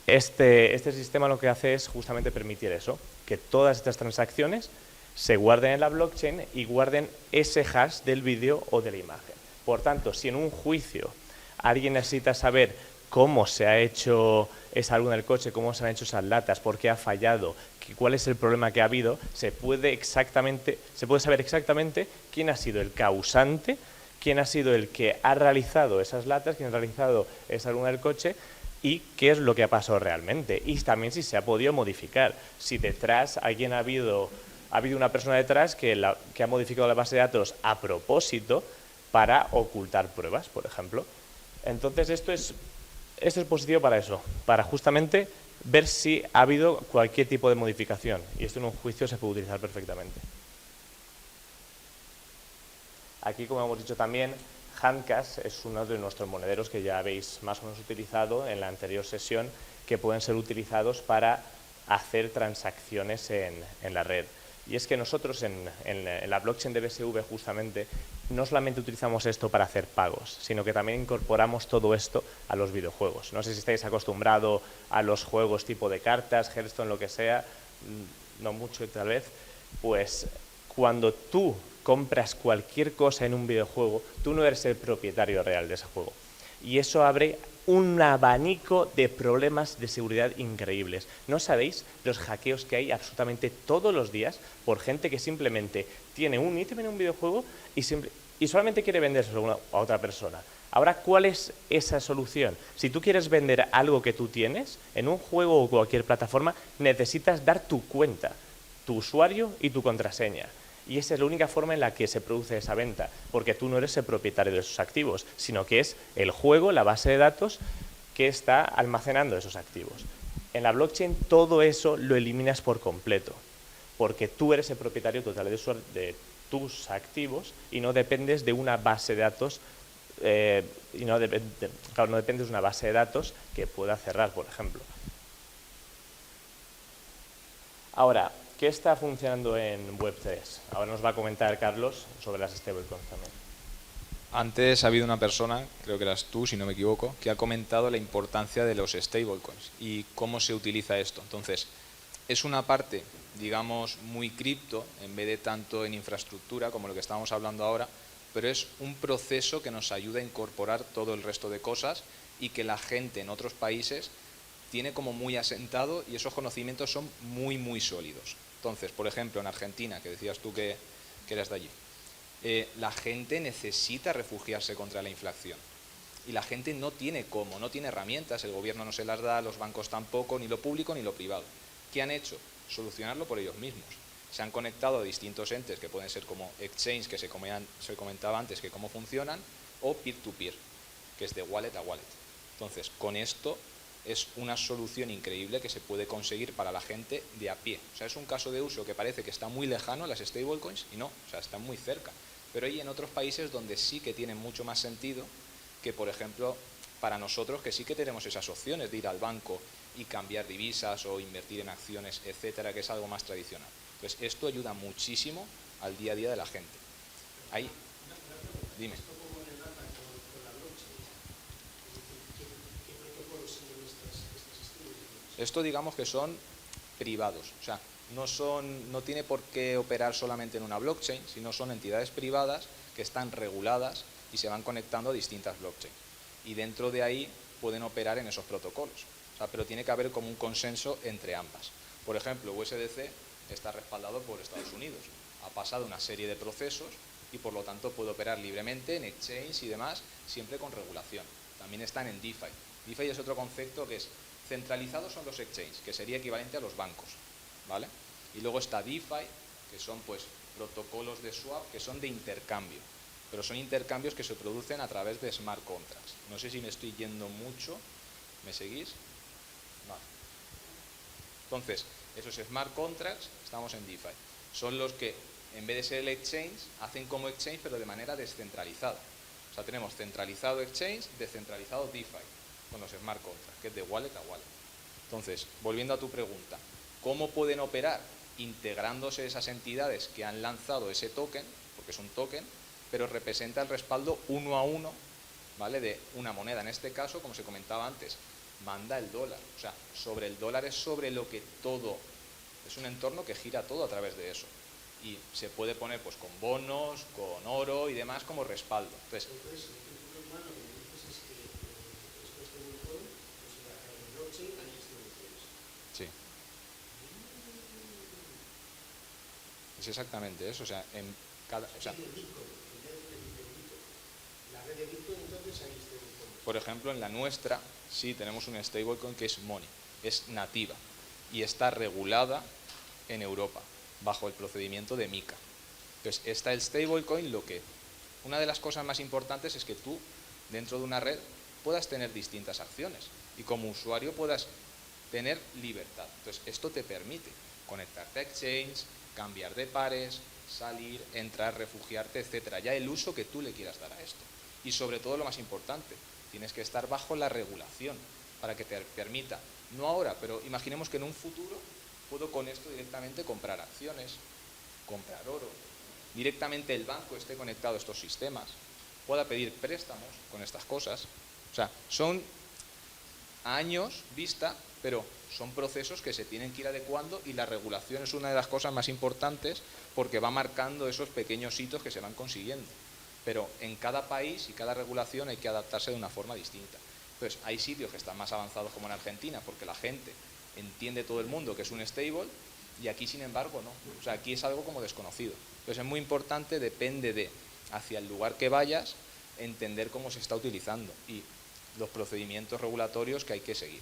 este sistema lo que hace es justamente permitir eso, que todas estas transacciones se guarden en la blockchain y guarden ese hash del vídeo o de la imagen. Por tanto, si en un juicio alguien necesita saber cómo se ha hecho esa luna del coche, cómo se han hecho esas latas, por qué ha fallado, cuál es el problema que ha habido, se puede saber exactamente quién ha sido el causante, quién ha sido el que ha realizado esas latas, quién ha realizado esa luna del coche y qué es lo que ha pasado realmente. Y también si se ha podido modificar, si detrás ha habido una persona detrás que ha modificado la base de datos a propósito para ocultar pruebas, por ejemplo. Entonces esto es positivo para eso, para justamente ver si ha habido cualquier tipo de modificación, y esto en un juicio se puede utilizar perfectamente. Aquí, como hemos dicho también, Handcash es uno de nuestros monederos que ya habéis más o menos utilizado en la anterior sesión, que pueden ser utilizados para hacer transacciones en la red. Y es que nosotros en la blockchain de BSV justamente no solamente utilizamos esto para hacer pagos, sino que también incorporamos todo esto a los videojuegos. No sé si estáis acostumbrados a los juegos tipo de cartas, Hearthstone, lo que sea, no mucho tal vez. Pues cuando tú compras cualquier cosa en un videojuego, tú no eres el propietario real de ese juego. Y eso abre un abanico de problemas de seguridad increíbles. ¿No sabéis los hackeos que hay absolutamente todos los días por gente que simplemente tiene un ítem en un videojuego y solamente quiere vendérselo a otra persona? Ahora, ¿cuál es esa solución? Si tú quieres vender algo que tú tienes en un juego o cualquier plataforma, necesitas dar tu cuenta, tu usuario y tu contraseña. Y esa es la única forma en la que se produce esa venta, porque tú no eres el propietario de esos activos, sino que es el juego, la base de datos, que está almacenando esos activos. En la blockchain todo eso lo eliminas por completo, porque tú eres el propietario total de tus activos y no dependes de una base de datos, no dependes de una base de datos que pueda cerrar, por ejemplo. Ahora, ¿qué está funcionando en Web3? Ahora nos va a comentar Carlos sobre las stablecoins también. Antes ha habido una persona, creo que eras tú, si no me equivoco, que ha comentado la importancia de los stablecoins y cómo se utiliza esto. Entonces, es una parte, digamos, muy cripto, en vez de tanto en infraestructura como lo que estamos hablando ahora, pero es un proceso que nos ayuda a incorporar todo el resto de cosas y que la gente en otros países tiene como muy asentado y esos conocimientos son muy, muy sólidos. Entonces, por ejemplo, en Argentina, que decías tú que eras de allí, la gente necesita refugiarse contra la inflación. y la gente no tiene cómo, no tiene herramientas, el gobierno no se las da, los bancos tampoco, ni lo público ni lo privado. ¿Qué han hecho? Solucionarlo por ellos mismos. Se han conectado a distintos entes que pueden ser como exchange, que se comentaba antes que cómo funcionan, o peer-to-peer, que es de wallet a wallet. Entonces, con esto es una solución increíble que se puede conseguir para la gente de a pie. O sea, es un caso de uso que parece que está muy lejano, las stablecoins, y no, o sea, están muy cerca. Pero hay en otros países donde sí que tiene mucho más sentido que, por ejemplo, para nosotros que sí que tenemos esas opciones de ir al banco y cambiar divisas o invertir en acciones, etcétera, que es algo más tradicional. Entonces, esto ayuda muchísimo al día a día de la gente. Ahí, dime. Esto digamos que son privados, o sea, no tiene por qué operar solamente en una blockchain, sino son entidades privadas que están reguladas y se van conectando a distintas blockchains. Y dentro de ahí pueden operar en esos protocolos, o sea, pero tiene que haber como un consenso entre ambas. Por ejemplo, USDC está respaldado por Estados Unidos, ha pasado una serie de procesos y por lo tanto puede operar libremente en exchange y demás, siempre con regulación. También están en DeFi. DeFi es otro concepto que es centralizados son los exchanges, que sería equivalente a los bancos, ¿vale? Y luego está DeFi, que son pues protocolos de swap que son de intercambio, pero son intercambios que se producen a través de smart contracts. No sé si me estoy yendo mucho, ¿me seguís? Vale. Entonces, esos smart contracts, estamos en DeFi, son los que en vez de ser el exchange, hacen como exchange pero de manera descentralizada. O sea, tenemos centralizado exchange, descentralizado DeFi, con los smart contracts, que es de wallet a wallet. Entonces, volviendo a tu pregunta, ¿cómo pueden operar? Integrándose esas entidades que han lanzado ese token, porque es un token, pero representa el respaldo uno a uno, ¿vale? De una moneda. En este caso, como se comentaba antes, manda el dólar. O sea, sobre el dólar es sobre lo que todo, es un entorno que gira todo a través de eso. Y se puede poner pues con bonos, con oro y demás como respaldo. Entonces, sí. Es exactamente eso, o sea, en cada, o sea, por ejemplo, en la nuestra sí tenemos un stablecoin que es Money, es nativa y está regulada en Europa bajo el procedimiento de MiCA. Entonces, está el stablecoin, una de las cosas más importantes es que tú, dentro de una red, puedas tener distintas acciones y como usuario puedas tener libertad. Entonces, esto te permite conectarte a exchange, cambiar de pares, salir, entrar, refugiarte, etcétera. Ya el uso que tú le quieras dar a esto. Y sobre todo lo más importante, tienes que estar bajo la regulación para que te permita, no ahora, pero imaginemos que en un futuro puedo con esto directamente comprar acciones, comprar oro, directamente el banco esté conectado a estos sistemas, pueda pedir préstamos con estas cosas. O sea, son a años vista, pero son procesos que se tienen que ir adecuando y la regulación es una de las cosas más importantes porque va marcando esos pequeños hitos que se van consiguiendo. Pero en cada país y cada regulación hay que adaptarse de una forma distinta. Entonces, hay sitios que están más avanzados como en Argentina porque la gente entiende todo el mundo que es un stable y aquí, sin embargo, no. O sea, aquí es algo como desconocido. Entonces, es muy importante, depende de hacia el lugar que vayas, entender cómo se está utilizando y los procedimientos regulatorios que hay que seguir.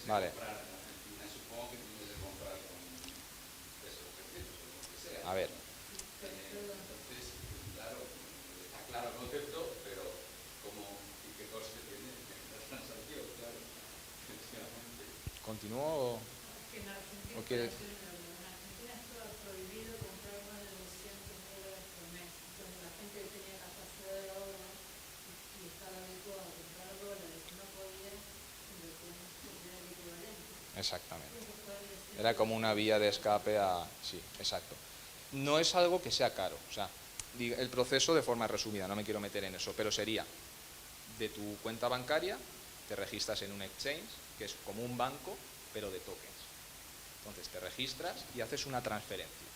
Vale. A ver. Entonces, claro, está claro el concepto, pero ¿cómo y qué coste tiene la transacción? Claro, efectivamente. ¿Continúo o quieres? En Argentina estaba prohibido comprar más de $200 por mes. Entonces la gente que tenía capacidad de ahorro y estaba habituada a comprar dólares y no podía, invertir en propiedad equivalente. Exactamente. Era como una vía de escape a... Sí, exacto. No es algo que sea caro. O sea, el proceso de forma resumida, no me quiero meter en eso, pero sería de tu cuenta bancaria, te registras en un exchange, que es como un banco, pero de tokens. Entonces te registras y haces una transferencia.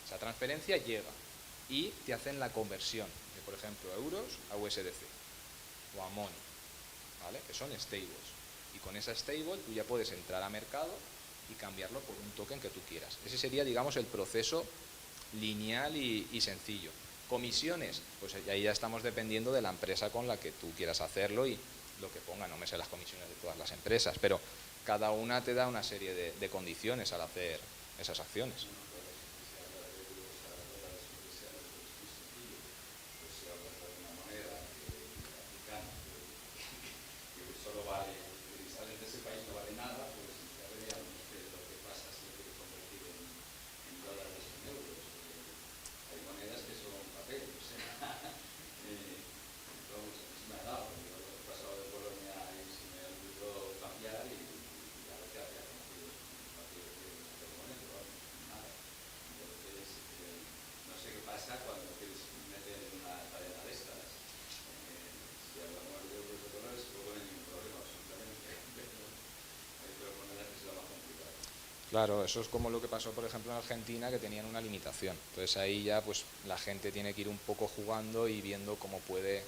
Esa transferencia llega y te hacen la conversión de, por ejemplo, euros a USDC. o a Money, ¿vale? Que son stables. Y con esa stable tú ya puedes entrar a mercado y cambiarlo por un token que tú quieras. Ese sería, digamos, el proceso lineal y sencillo. Comisiones, pues ahí ya estamos dependiendo de la empresa con la que tú quieras hacerlo y lo que ponga. No me sé las comisiones de todas las empresas, pero cada una te da una serie de condiciones al hacer esas acciones. Solo vale, si sales de ese país no vale nada, pues ya veríamos qué es lo que pasa si hay que convertir en dólares o en euros. Hay monedas que son papel, o sea, vamos, se me ha dado, porque yo he pasado de Polonia y se me olvidó cambiar y a veces había conocido un partido de monedas, pero vamos, nada. Entonces, no sé qué pasa cuando quieres meter en una cadena de estas. Si hablamos de euros o dólares, luego no hay ningún problema absolutamente, pero hay otras monedas que se lo más complicado. Claro, eso es como lo que pasó, por ejemplo, en Argentina, que tenían una limitación. Entonces ahí ya pues la gente tiene que ir un poco jugando y viendo cómo puede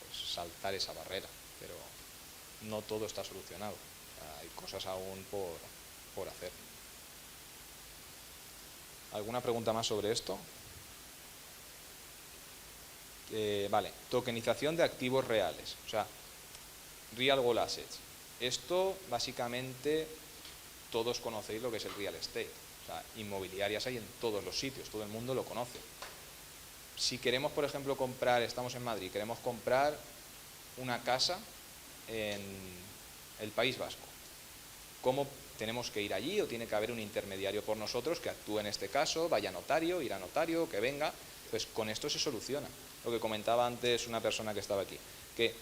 pues, saltar esa barrera. Pero no todo está solucionado. O sea, hay cosas aún por hacer. ¿Alguna pregunta más sobre esto? Vale, tokenización de activos reales. O sea, real world assets. Esto básicamente todos conocéis lo que es el real estate. O sea, inmobiliarias hay en todos los sitios, todo el mundo lo conoce. Si queremos, por ejemplo, comprar, estamos en Madrid, queremos comprar una casa en el País Vasco. ¿Cómo tenemos que ir allí o tiene que haber un intermediario por nosotros que actúe en este caso, vaya a notario, ir a notario, que venga? Pues con esto se soluciona. Lo que comentaba antes una persona que estaba aquí, que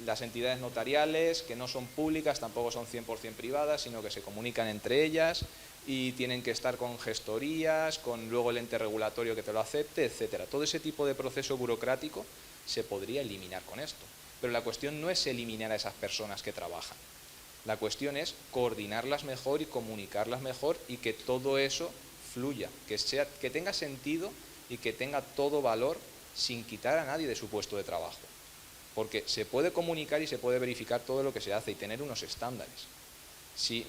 las entidades notariales, que no son públicas, tampoco son 100% privadas, sino que se comunican entre ellas y tienen que estar con gestorías, con luego el ente regulatorio que te lo acepte, etcétera. Todo ese tipo de proceso burocrático se podría eliminar con esto. Pero la cuestión no es eliminar a esas personas que trabajan. La cuestión es coordinarlas mejor y comunicarlas mejor y que todo eso fluya, que tenga sentido y que tenga todo valor sin quitar a nadie de su puesto de trabajo. Porque se puede comunicar y se puede verificar todo lo que se hace y tener unos estándares. Si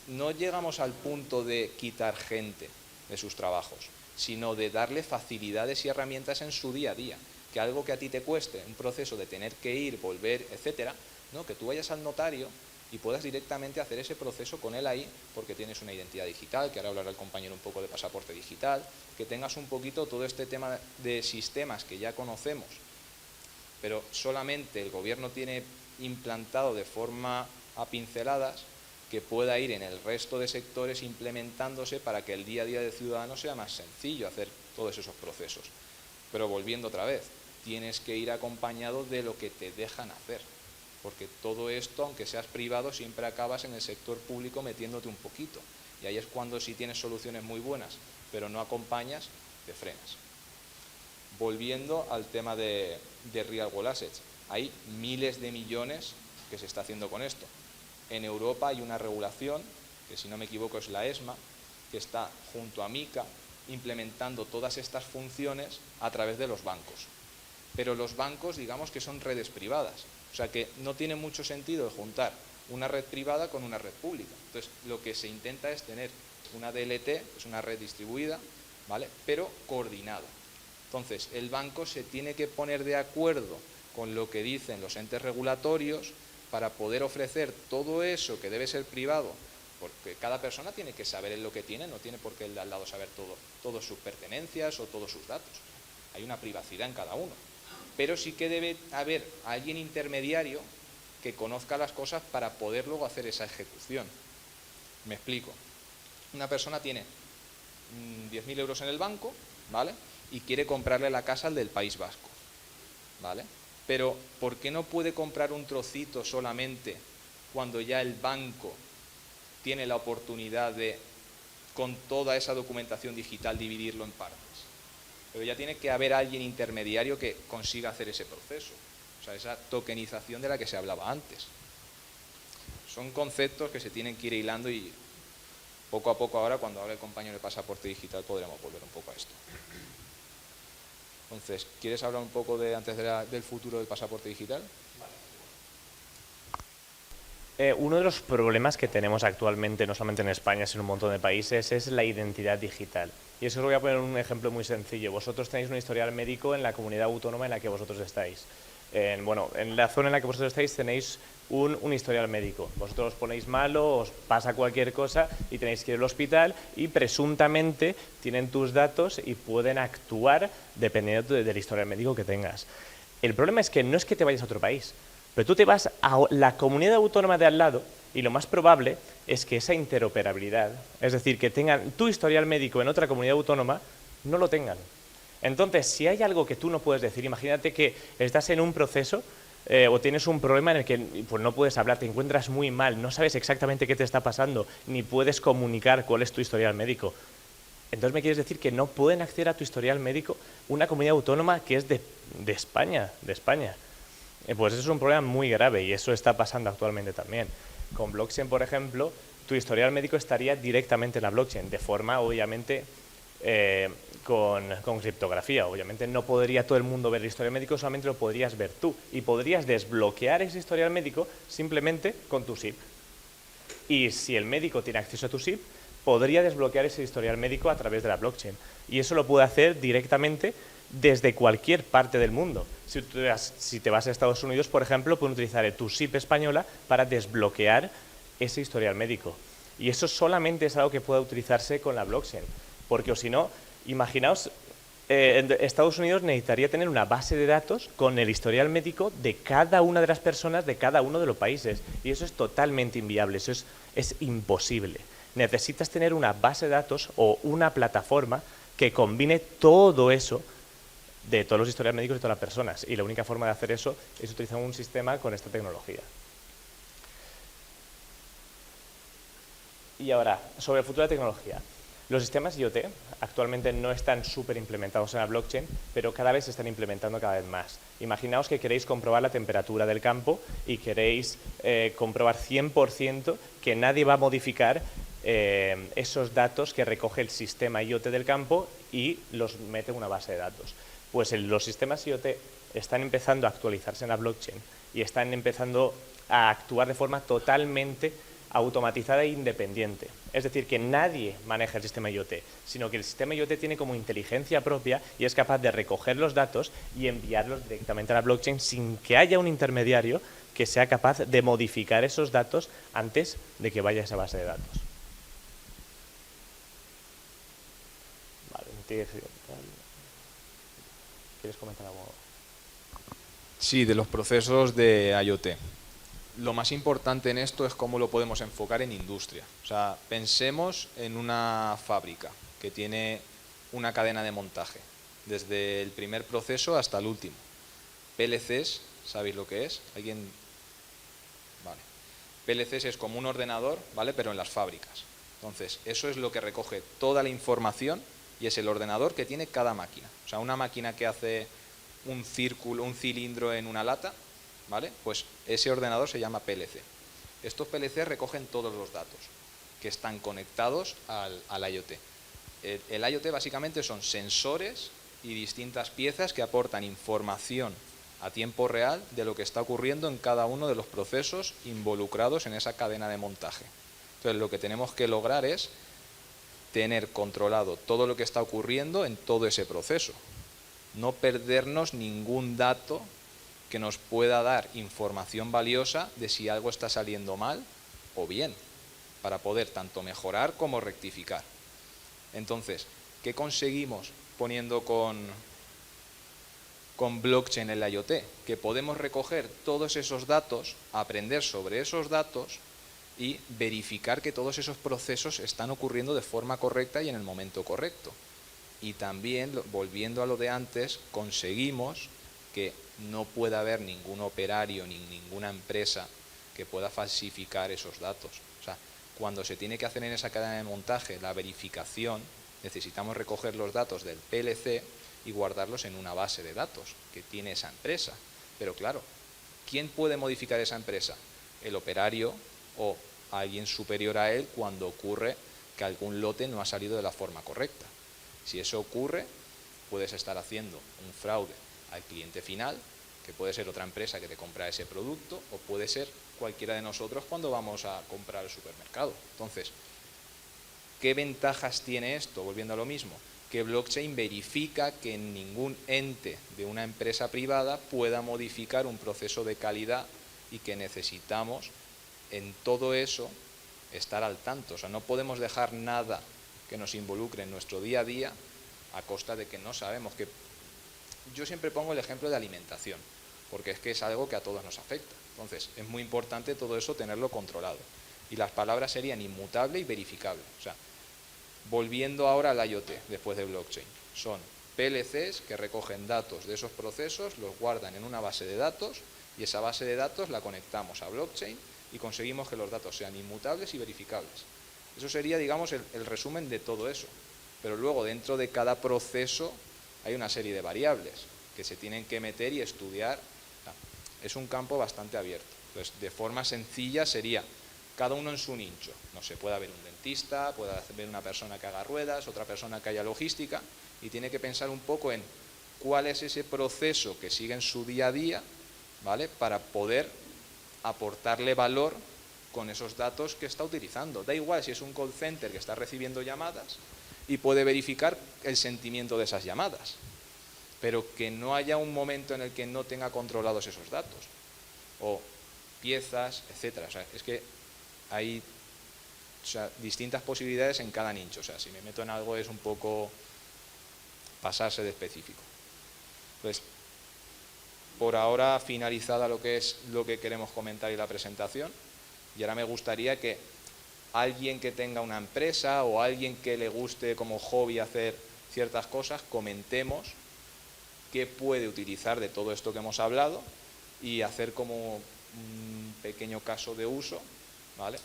no llegamos al punto de quitar gente de sus trabajos, sino de darle facilidades y herramientas en su día a día. Que algo que a ti te cueste, un proceso de tener que ir, volver, etcétera, ¿no? Que tú vayas al notario y puedas directamente hacer ese proceso con él ahí, porque tienes una identidad digital, que ahora hablará el compañero un poco de pasaporte digital, que tengas un poquito todo este tema de sistemas que ya conocemos, pero solamente el gobierno tiene implantado de forma a pinceladas, que pueda ir en el resto de sectores implementándose para que el día a día del ciudadano sea más sencillo hacer todos esos procesos. Pero volviendo otra vez, tienes que ir acompañado de lo que te dejan hacer, porque todo esto, aunque seas privado, siempre acabas en el sector público metiéndote un poquito. Y ahí es cuando si tienes soluciones muy buenas, pero no acompañas, te frenas. Volviendo al tema de real world assets, hay miles de millones que se está haciendo con esto. En Europa hay una regulación, que si no me equivoco es la ESMA, que está junto a MiCA implementando todas estas funciones a través de los bancos. Pero los bancos, digamos que son redes privadas, o sea que no tiene mucho sentido juntar una red privada con una red pública. Entonces, lo que se intenta es tener una DLT, es una red distribuida, ¿vale?, pero coordinada. Entonces, el banco se tiene que poner de acuerdo con lo que dicen los entes regulatorios para poder ofrecer todo eso que debe ser privado, porque cada persona tiene que saber en lo que tiene, no tiene por qué el de al lado saber todas sus pertenencias o todos sus datos. Hay una privacidad en cada uno. Pero sí que debe haber alguien intermediario que conozca las cosas para poder luego hacer esa ejecución. Me explico. Una persona tiene 10.000 euros en el banco, ¿vale?, y quiere comprarle la casa al del País Vasco, ¿vale? Pero ¿por qué no puede comprar un trocito solamente cuando ya el banco tiene la oportunidad de, con toda esa documentación digital, dividirlo en partes? Pero ya tiene que haber alguien intermediario que consiga hacer ese proceso. O sea, esa tokenización de la que se hablaba antes. Son conceptos que se tienen que ir hilando y poco a poco ahora, cuando hable el compañero de pasaporte digital, podremos volver un poco a esto. Entonces, ¿quieres hablar un poco antes del futuro del pasaporte digital? Vale. Uno de los problemas que tenemos actualmente, no solamente en España, sino en un montón de países, es la identidad digital. Y eso os voy a poner un ejemplo muy sencillo. Vosotros tenéis un historial médico en la comunidad autónoma en la que vosotros estáis. En la zona en la que vosotros estáis tenéis un historial médico. Vosotros os ponéis malo, os pasa cualquier cosa y tenéis que ir al hospital y presuntamente tienen tus datos y pueden actuar dependiendo del historial médico que tengas. El problema es que no es que te vayas a otro país, pero tú te vas a la comunidad autónoma de al lado y lo más probable es que esa interoperabilidad, es decir, que tengan tu historial médico en otra comunidad autónoma, no lo tengan. Entonces, si hay algo que tú no puedes decir, imagínate que estás en un proceso o tienes un problema en el que pues, no puedes hablar, te encuentras muy mal, no sabes exactamente qué te está pasando, ni puedes comunicar cuál es tu historial médico. Entonces, ¿me quieres decir que no pueden acceder a tu historial médico una comunidad autónoma que es de España? Pues eso es un problema muy grave y eso está pasando actualmente también. Con blockchain, por ejemplo, tu historial médico estaría directamente en la blockchain, de forma, obviamente, con criptografía. Obviamente no podría todo el mundo ver el historial médico, solamente lo podrías ver tú. Y podrías desbloquear ese historial médico simplemente con tu SIP. Y si el médico tiene acceso a tu SIP, podría desbloquear ese historial médico a través de la blockchain. Y eso lo puede hacer directamente desde cualquier parte del mundo. Si te vas a Estados Unidos, por ejemplo, pueden utilizar tu SIP española para desbloquear ese historial médico. Y eso solamente es algo que pueda utilizarse con la blockchain. Porque o si no, imaginaos, Estados Unidos necesitaría tener una base de datos con el historial médico de cada una de las personas de cada uno de los países. Y eso es totalmente inviable, eso es imposible. Necesitas tener una base de datos o una plataforma que combine todo eso de todos los historiales médicos de todas las personas. Y la única forma de hacer eso es utilizar un sistema con esta tecnología. Y ahora, sobre el futuro de la tecnología. Los sistemas IoT actualmente no están súper implementados en la blockchain, pero cada vez se están implementando cada vez más. Imaginaos que queréis comprobar la temperatura del campo y queréis comprobar 100% que nadie va a modificar esos datos que recoge el sistema IoT del campo y los mete en una base de datos. Pues los sistemas IoT están empezando a actualizarse en la blockchain y están empezando a actuar de forma totalmente automatizada e independiente. Es decir, que nadie maneja el sistema IoT, sino que el sistema IoT tiene como inteligencia propia y es capaz de recoger los datos y enviarlos directamente a la blockchain sin que haya un intermediario que sea capaz de modificar esos datos antes de que vaya a esa base de datos. Vale, ¿quieres comentar algo? Sí, de los procesos de IoT. Lo más importante en esto es cómo lo podemos enfocar en industria. O sea, pensemos en una fábrica que tiene una cadena de montaje, desde el primer proceso hasta el último. PLCs, ¿sabéis lo que es? ¿Alguien? Vale. PLCs es como un ordenador, ¿vale? Pero en las fábricas. Entonces, eso es lo que recoge toda la información y es el ordenador que tiene cada máquina. O sea, una máquina que hace un círculo, un cilindro en una lata, ¿vale? Pues ese ordenador se llama PLC. Estos PLC recogen todos los datos que están conectados al IoT. El IoT básicamente son sensores y distintas piezas que aportan información a tiempo real de lo que está ocurriendo en cada uno de los procesos involucrados en esa cadena de montaje. Entonces, lo que tenemos que lograr es tener controlado todo lo que está ocurriendo en todo ese proceso. No perdernos ningún dato que nos pueda dar información valiosa de si algo está saliendo mal o bien, para poder tanto mejorar como rectificar. Entonces, ¿qué conseguimos poniendo con blockchain en la IoT? Que podemos recoger todos esos datos, aprender sobre esos datos y verificar que todos esos procesos están ocurriendo de forma correcta y en el momento correcto. Y también, volviendo a lo de antes, conseguimos que no pueda haber ningún operario ni ninguna empresa que pueda falsificar esos datos. O sea, cuando se tiene que hacer en esa cadena de montaje la verificación, necesitamos recoger los datos del PLC y guardarlos en una base de datos que tiene esa empresa. Pero claro, ¿quién puede modificar esa empresa? El operario o alguien superior a él cuando ocurre que algún lote no ha salido de la forma correcta. Si eso ocurre, puedes estar haciendo un fraude al cliente final que puede ser otra empresa que te compra ese producto o puede ser cualquiera de nosotros cuando vamos a comprar al supermercado. Entonces, ¿qué ventajas tiene esto? Volviendo a lo mismo, que blockchain verifica que ningún ente de una empresa privada pueda modificar un proceso de calidad y que necesitamos en todo eso estar al tanto. O sea, no podemos dejar nada que nos involucre en nuestro día a día a costa de que no sabemos. Que yo siempre pongo el ejemplo de alimentación, porque es que es algo que a todos nos afecta. Entonces, es muy importante todo eso tenerlo controlado. Y las palabras serían inmutable y verificable. O sea, volviendo ahora al IoT, después de blockchain, son PLCs que recogen datos de esos procesos, los guardan en una base de datos y esa base de datos la conectamos a blockchain y conseguimos que los datos sean inmutables y verificables. Eso sería, digamos, el resumen de todo eso. Pero luego, dentro de cada proceso, hay una serie de variables que se tienen que meter y estudiar. Es un campo bastante abierto. Entonces, de forma sencilla sería cada uno en su nicho. No sé, puede haber un dentista, puede haber una persona que haga ruedas, otra persona que haya logística, y tiene que pensar un poco en cuál es ese proceso que sigue en su día a día, ¿vale?, para poder aportarle valor con esos datos que está utilizando. Da igual si es un call center que está recibiendo llamadas y puede verificar el sentimiento de esas llamadas, pero que no haya un momento en el que no tenga controlados esos datos, o piezas, etcétera. O sea, es que hay distintas posibilidades en cada nicho. O sea, si me meto en algo es un poco pasarse de específico. Entonces, por ahora finalizada lo que queremos comentar y la presentación, y ahora me gustaría que alguien que tenga una empresa o alguien que le guste como hobby hacer ciertas cosas, comentemos qué puede utilizar de todo esto que hemos hablado y hacer como un pequeño caso de uso, ¿vale?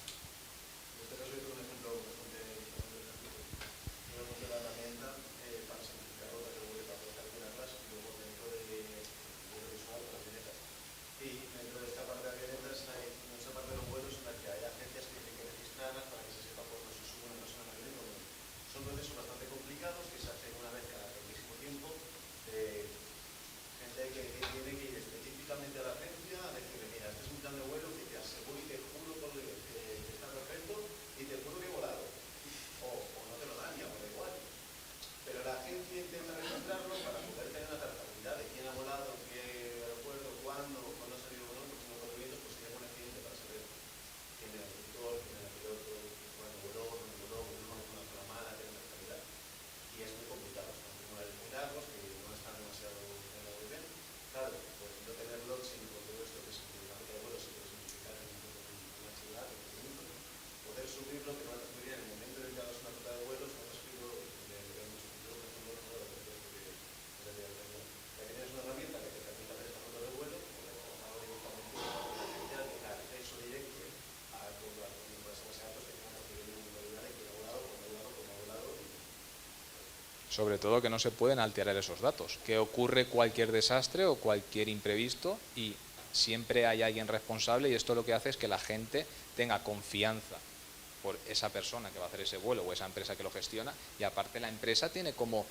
Sobre todo que no se pueden alterar esos datos, que ocurre cualquier desastre o cualquier imprevisto y siempre hay alguien responsable, y esto lo que hace es que la gente tenga confianza por esa persona que va a hacer ese vuelo o esa empresa que lo gestiona, y aparte la empresa tiene como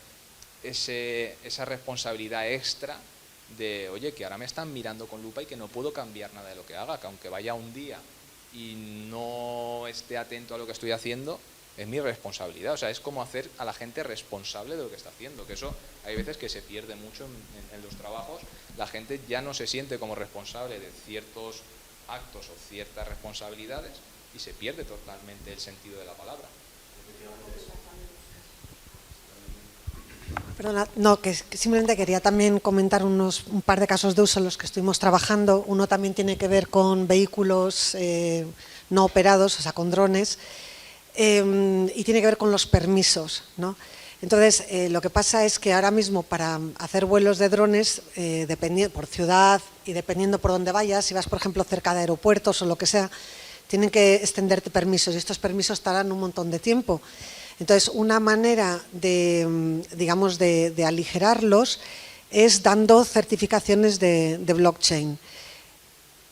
esa responsabilidad extra de, oye, que ahora me están mirando con lupa y que no puedo cambiar nada de lo que haga, que aunque vaya un día y no esté atento a lo que estoy haciendo, es mi responsabilidad. O sea, es como hacer a la gente responsable de lo que está haciendo, que eso hay veces que se pierde mucho en los trabajos. La gente ya no se siente como responsable de ciertos actos o ciertas responsabilidades y se pierde totalmente el sentido de la palabra. Perdona, no, que simplemente quería también comentar un par de casos de uso en los que estuvimos trabajando. Uno también tiene que ver con vehículos no operados, o sea, con drones, y tiene que ver con los permisos, ¿no? Entonces, lo que pasa es que ahora mismo para hacer vuelos de drones, por ciudad y dependiendo por dónde vayas, si vas, por ejemplo, cerca de aeropuertos o lo que sea, tienen que extenderte permisos y estos permisos tardan un montón de tiempo. Entonces, una manera digamos, de aligerarlos es dando certificaciones de blockchain.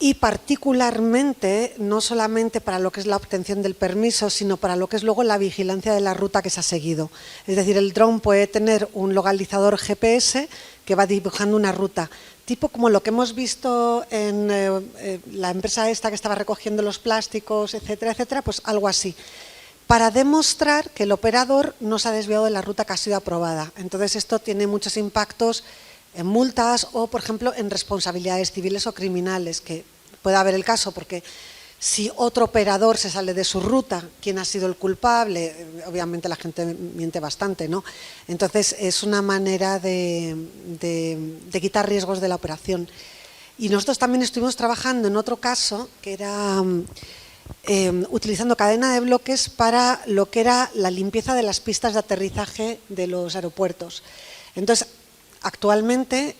y particularmente, no solamente para lo que es la obtención del permiso, sino para lo que es luego la vigilancia de la ruta que se ha seguido. Es decir, el dron puede tener un localizador GPS que va dibujando una ruta, tipo como lo que hemos visto en la empresa esta que estaba recogiendo los plásticos, etcétera, etcétera, pues algo así, para demostrar que el operador no se ha desviado de la ruta que ha sido aprobada. Entonces, esto tiene muchos impactos en multas o, por ejemplo, en responsabilidades civiles o criminales, que puede haber el caso, porque si otro operador se sale de su ruta, ¿quién ha sido el culpable? Obviamente la gente miente bastante, ¿no? Entonces, es una manera de quitar riesgos de la operación. Y nosotros también estuvimos trabajando en otro caso, que era utilizando cadena de bloques para lo que era la limpieza de las pistas de aterrizaje de los aeropuertos. Entonces, actualmente,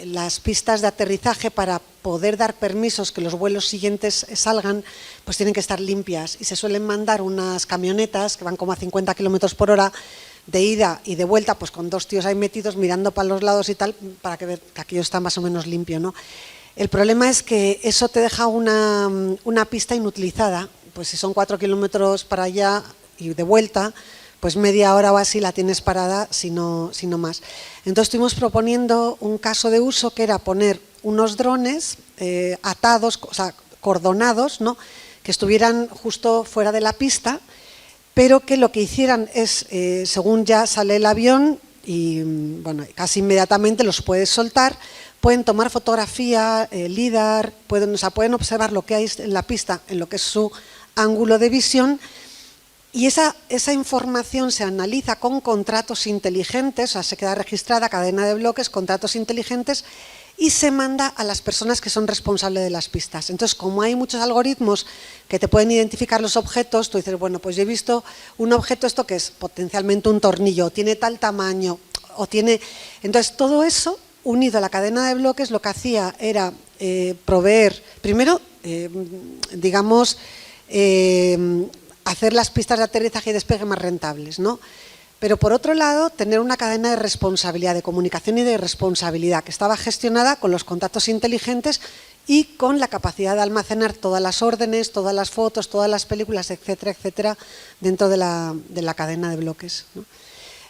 las pistas de aterrizaje, para poder dar permisos que los vuelos siguientes salgan, pues tienen que estar limpias y se suelen mandar unas camionetas que van como a 50 kilómetros por hora de ida y de vuelta, pues con 2 tíos ahí metidos mirando para los lados y tal, para que ver que aquello está más o menos limpio, ¿no? El problema es que eso te deja una pista inutilizada, pues si son 4 kilómetros para allá y de vuelta, pues media hora o así la tienes parada, si no más. Entonces estuvimos proponiendo un caso de uso que era poner unos drones atados, o sea, cordonados, ¿no?, que estuvieran justo fuera de la pista, pero que lo que hicieran es, según ya sale el avión, y bueno, casi inmediatamente los puedes soltar, pueden tomar fotografía, LIDAR, pueden observar lo que hay en la pista, en lo que es su ángulo de visión. Y esa información se analiza con contratos inteligentes, o sea, se queda registrada cadena de bloques, contratos inteligentes, y se manda a las personas que son responsables de las pistas. Entonces, como hay muchos algoritmos que te pueden identificar los objetos, tú dices, bueno, pues yo he visto un objeto, esto que es potencialmente un tornillo, tiene tal tamaño, o tiene... Entonces, todo eso, unido a la cadena de bloques, lo que hacía era proveer, primero, digamos, hacer las pistas de aterrizaje y despegue más rentables, ¿no? Pero por otro lado, tener una cadena de responsabilidad, de comunicación y de responsabilidad, que estaba gestionada con los contratos inteligentes y con la capacidad de almacenar todas las órdenes, todas las fotos, todas las películas, etcétera, etcétera, dentro de la cadena de bloques, ¿no?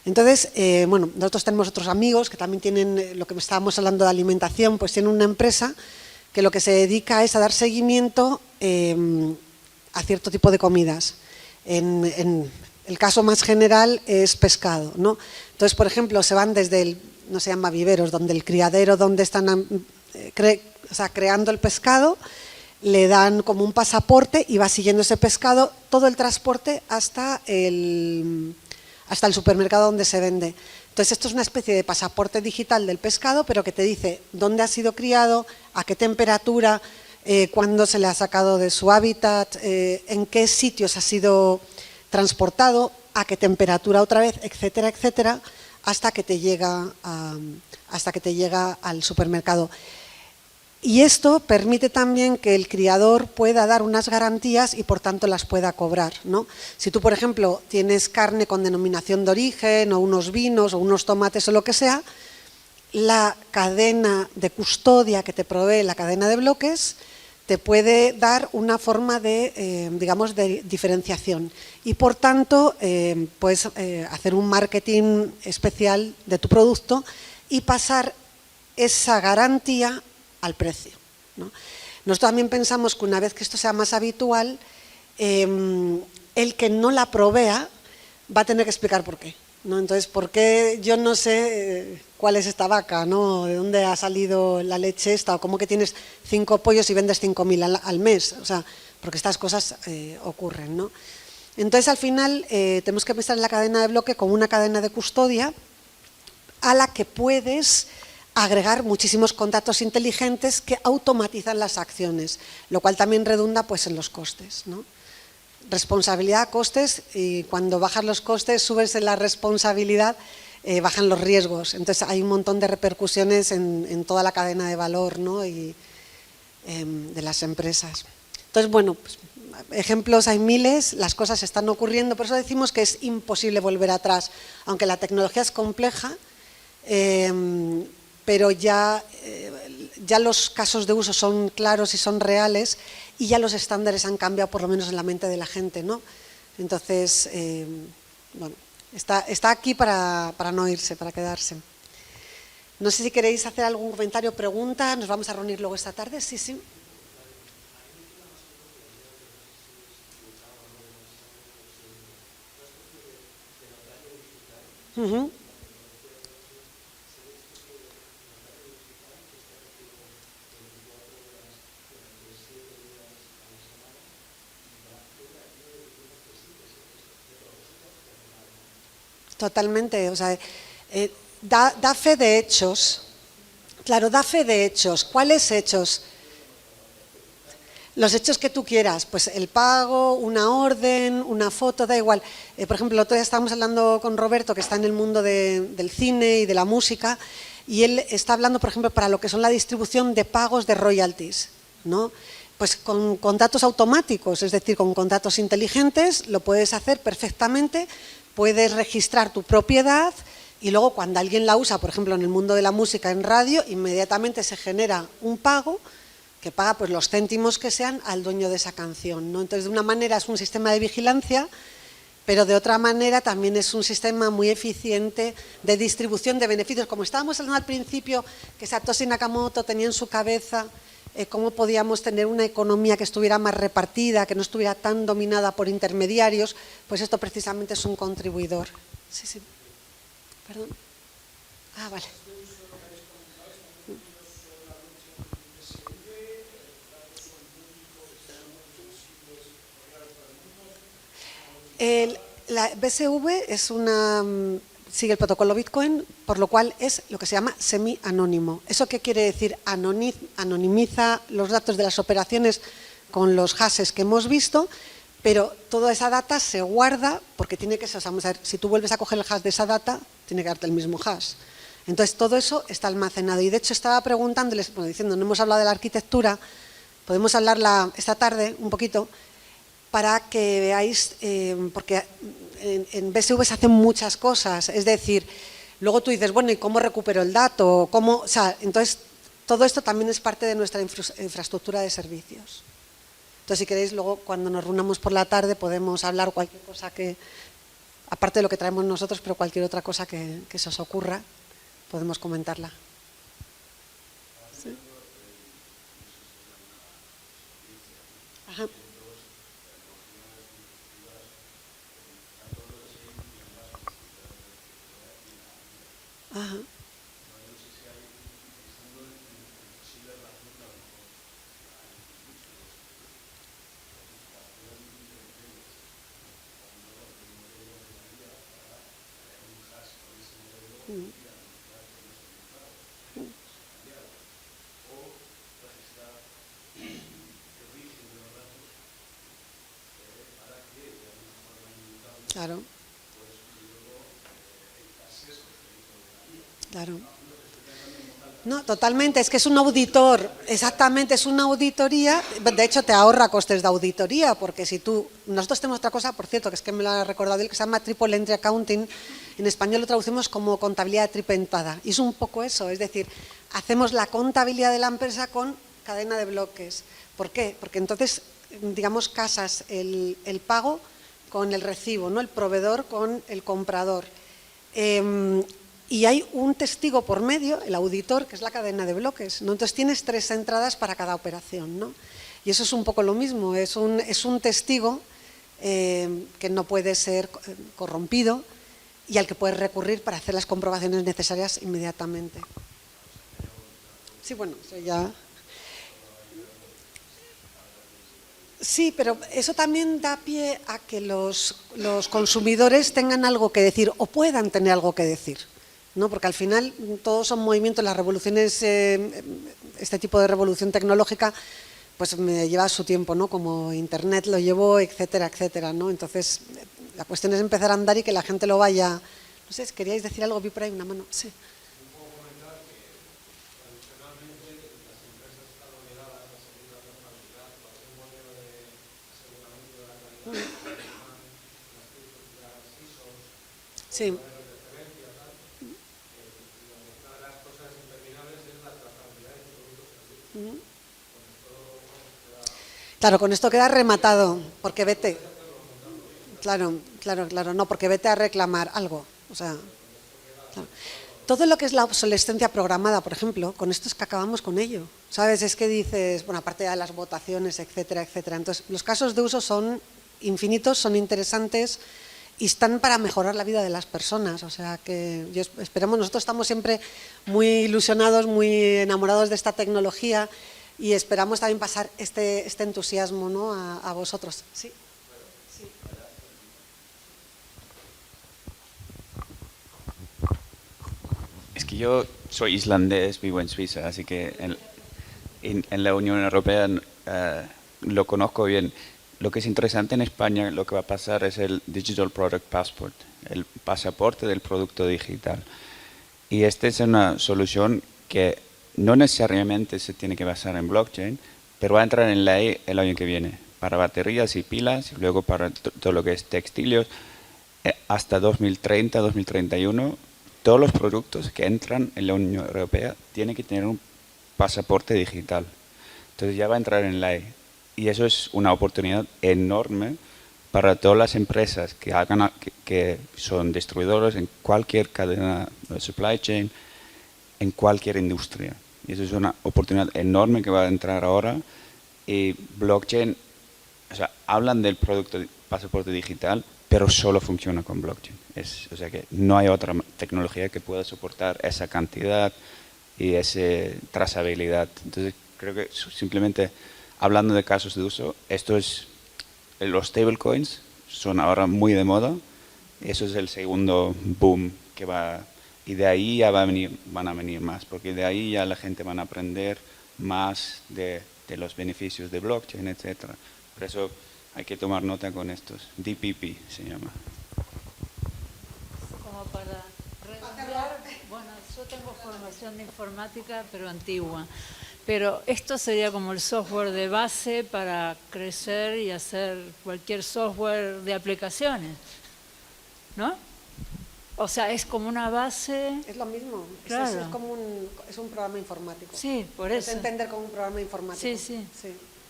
Entonces, bueno, nosotros tenemos otros amigos que también tienen, lo que estábamos hablando de alimentación, pues tienen una empresa que lo que se dedica es a dar seguimiento a cierto tipo de comidas. En el caso más general es pescado, ¿no? Entonces, por ejemplo, se van desde el, no se llama viveros, donde el criadero, donde están creando el pescado, le dan como un pasaporte y va siguiendo ese pescado todo el transporte hasta el supermercado donde se vende. Entonces, esto es una especie de pasaporte digital del pescado, pero que te dice dónde ha sido criado, a qué temperatura, cuándo se le ha sacado de su hábitat, en qué sitios ha sido transportado, a qué temperatura otra vez, etcétera, etcétera, hasta que te llega al supermercado. Y esto permite también que el criador pueda dar unas garantías y por tanto las pueda cobrar, ¿no? Si tú, por ejemplo, tienes carne con denominación de origen o unos vinos o unos tomates o lo que sea, la cadena de custodia que te provee la cadena de bloques te puede dar una forma de, digamos, de diferenciación y por tanto puedes hacer un marketing especial de tu producto y pasar esa garantía al precio, ¿no? Nosotros también pensamos que una vez que esto sea más habitual, el que no la provea va a tener que explicar por qué, ¿no? Entonces, ¿por qué yo no sé cuál es esta vaca, ¿no? ¿De dónde ha salido la leche esta? ¿O cómo que tienes 5 pollos y vendes 5.000 al mes? O sea, porque estas cosas ocurren, ¿no? Entonces, al final, tenemos que pensar en la cadena de bloque como una cadena de custodia a la que puedes agregar muchísimos contratos inteligentes que automatizan las acciones, lo cual también redunda pues en los costes, ¿no? Responsabilidad, costes, y cuando bajas los costes, subes en la responsabilidad, bajan los riesgos. Entonces hay un montón de repercusiones en toda la cadena de valor, ¿no? Y de las empresas. Entonces, bueno, pues, ejemplos hay miles, las cosas están ocurriendo, por eso decimos que es imposible volver atrás, aunque la tecnología es compleja, pero ya ya los casos de uso son claros y son reales y ya los estándares han cambiado, por lo menos en la mente de la gente, ¿no? Entonces, bueno, está aquí para no irse, para quedarse. No sé si queréis hacer algún comentario o pregunta, nos vamos a reunir luego esta tarde, sí, sí. Uh-huh. Totalmente, o sea, da fe de hechos. Claro, da fe de hechos. ¿Cuáles hechos? Los hechos que tú quieras, pues el pago, una orden, una foto, da igual. Por ejemplo, el otro día estábamos hablando con Roberto, que está en el mundo del cine y de la música, y él está hablando, por ejemplo, para lo que son la distribución de pagos de royalties, ¿no? Pues con contratos automáticos, es decir, con contratos inteligentes, lo puedes hacer perfectamente, puedes registrar tu propiedad y luego cuando alguien la usa, por ejemplo, en el mundo de la música en radio, inmediatamente se genera un pago que paga pues los céntimos que sean al dueño de esa canción, ¿no? Entonces, de una manera es un sistema de vigilancia, pero de otra manera también es un sistema muy eficiente de distribución de beneficios. Como estábamos hablando al principio, que Satoshi Nakamoto tenía en su cabeza cómo podíamos tener una economía que estuviera más repartida, que no estuviera tan dominada por intermediarios, pues esto precisamente es un contribuidor. Sí, sí. Perdón. Ah, vale. La BSV es sigue el protocolo Bitcoin, por lo cual es lo que se llama semi-anónimo. ¿Eso qué quiere decir? Anonimiza los datos de las operaciones con los hashes que hemos visto, pero toda esa data se guarda porque tiene que ser, vamos a ver, si tú vuelves a coger el hash de esa data, tiene que darte el mismo hash. Entonces todo eso está almacenado y de hecho estaba preguntándoles, bueno, diciendo, no hemos hablado de la arquitectura, podemos hablarla esta tarde un poquito, para que veáis, porque en BSV se hacen muchas cosas, es decir, luego tú dices, bueno, ¿y cómo recupero el dato? ¿Cómo? O sea, entonces, todo esto también es parte de nuestra infraestructura de servicios. Entonces, si queréis, luego cuando nos reunamos por la tarde podemos hablar cualquier cosa que, aparte de lo que traemos nosotros, pero cualquier otra cosa que se os ocurra, podemos comentarla. ¿Sí? Ajá. Ajá. Claro. Claro. No, totalmente, es que es un auditor, exactamente, es una auditoría, de hecho te ahorra costes de auditoría, porque si nosotros tenemos otra cosa, por cierto, que es que me lo ha recordado él, que se llama Triple Entry Accounting, en español lo traducimos como contabilidad tripentada, y es un poco eso, es decir, hacemos la contabilidad de la empresa con cadena de bloques. ¿Por qué? Porque entonces, digamos, casas el pago con el recibo, ¿no? El proveedor con el comprador. Y hay un testigo por medio, el auditor, que es la cadena de bloques, ¿no? Entonces tienes 3 entradas para cada operación, ¿no? Y eso es un poco lo mismo, es un testigo que no puede ser corrompido y al que puedes recurrir para hacer las comprobaciones necesarias inmediatamente. Sí, bueno, eso ya... Sí, pero eso también da pie a que los consumidores tengan algo que decir o puedan tener algo que decir, ¿no? Porque al final todos son movimientos, las revoluciones, este tipo de revolución tecnológica, pues me lleva su tiempo, ¿no? Como Internet lo llevó, etcétera, etcétera, ¿no? Entonces, la cuestión es empezar a andar y que la gente lo vaya... No sé, ¿queríais decir algo? Vi por ahí una mano. Sí. Sí. Claro, con esto queda rematado, porque vete. Claro, no, porque vete a reclamar algo. O sea, claro. Todo lo que es la obsolescencia programada, por ejemplo, con esto es que acabamos con ello. ¿Sabes? Es que dices, bueno, aparte de las votaciones, etcétera, etcétera. Entonces, los casos de uso son infinitos, son interesantes y están para mejorar la vida de las personas. O sea, que esperemos, nosotros estamos siempre muy ilusionados, muy enamorados de esta tecnología y esperamos también pasar este entusiasmo, ¿no?, a vosotros. Sí. Es que yo soy islandés, vivo en Suiza, así que en la Unión Europea lo conozco bien. Lo que es interesante en España, lo que va a pasar es el Digital Product Passport, el pasaporte del producto digital. Y esta es una solución que no necesariamente se tiene que basar en blockchain, pero va a entrar en ley el año que viene para baterías y pilas y luego para todo lo que es textiles. Hasta 2030, 2031, todos los productos que entran en la Unión Europea tienen que tener un pasaporte digital. Entonces ya va a entrar en ley. Y eso es una oportunidad enorme para todas las empresas que son distribuidores en cualquier cadena de supply chain, en cualquier industria. Y eso es una oportunidad enorme que va a entrar ahora. Y blockchain, o sea, hablan del producto pasaporte digital, pero solo funciona con blockchain. O sea que no hay otra tecnología que pueda soportar esa cantidad y esa trazabilidad. Entonces creo que simplemente hablando de casos de uso, los stablecoins son ahora muy de moda. Eso es el segundo boom que va, y de ahí ya van a venir más, porque de ahí ya la gente va a aprender más de los beneficios de blockchain, etcétera. Por eso hay que tomar nota con estos. DPP se llama. Como para redondear, bueno, yo tengo formación de informática, pero antigua. Pero esto sería como el software de base para crecer y hacer cualquier software de aplicaciones, ¿no? O sea, es como una base. Es lo mismo, Claro. es como es un programa informático. Sí, por Es eso. entender como un programa informático. Sí.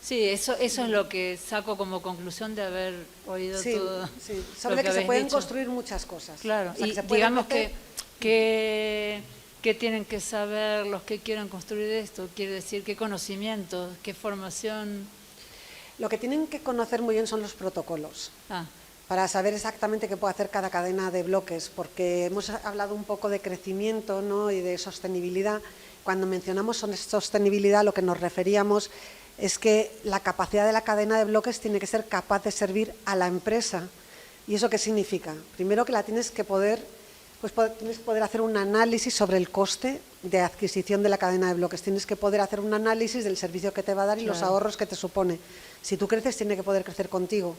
Sí, eso es lo que saco como conclusión de haber oído Sí, todo. sí. lo Sobre que se habéis pueden dicho. construir muchas cosas. Claro, O sea, y que se pueden digamos hacer- que tienen que saber los que quieran construir esto, quiere decir qué conocimientos, qué formación. Lo que tienen que conocer muy bien son los protocolos, Ah, para saber exactamente qué puede hacer cada cadena de bloques, porque hemos hablado un poco de crecimiento, ¿no?, y de sostenibilidad. Cuando mencionamos sostenibilidad, lo que nos referíamos es que la capacidad de la cadena de bloques tiene que ser capaz de servir a la empresa. ¿Y eso qué significa? Primero que la tienes que poder hacer un análisis sobre el coste de adquisición de la cadena de bloques, tienes que poder hacer un análisis del servicio que te va a dar y los Claro. ahorros que te supone. Si tú creces, tiene que poder crecer contigo.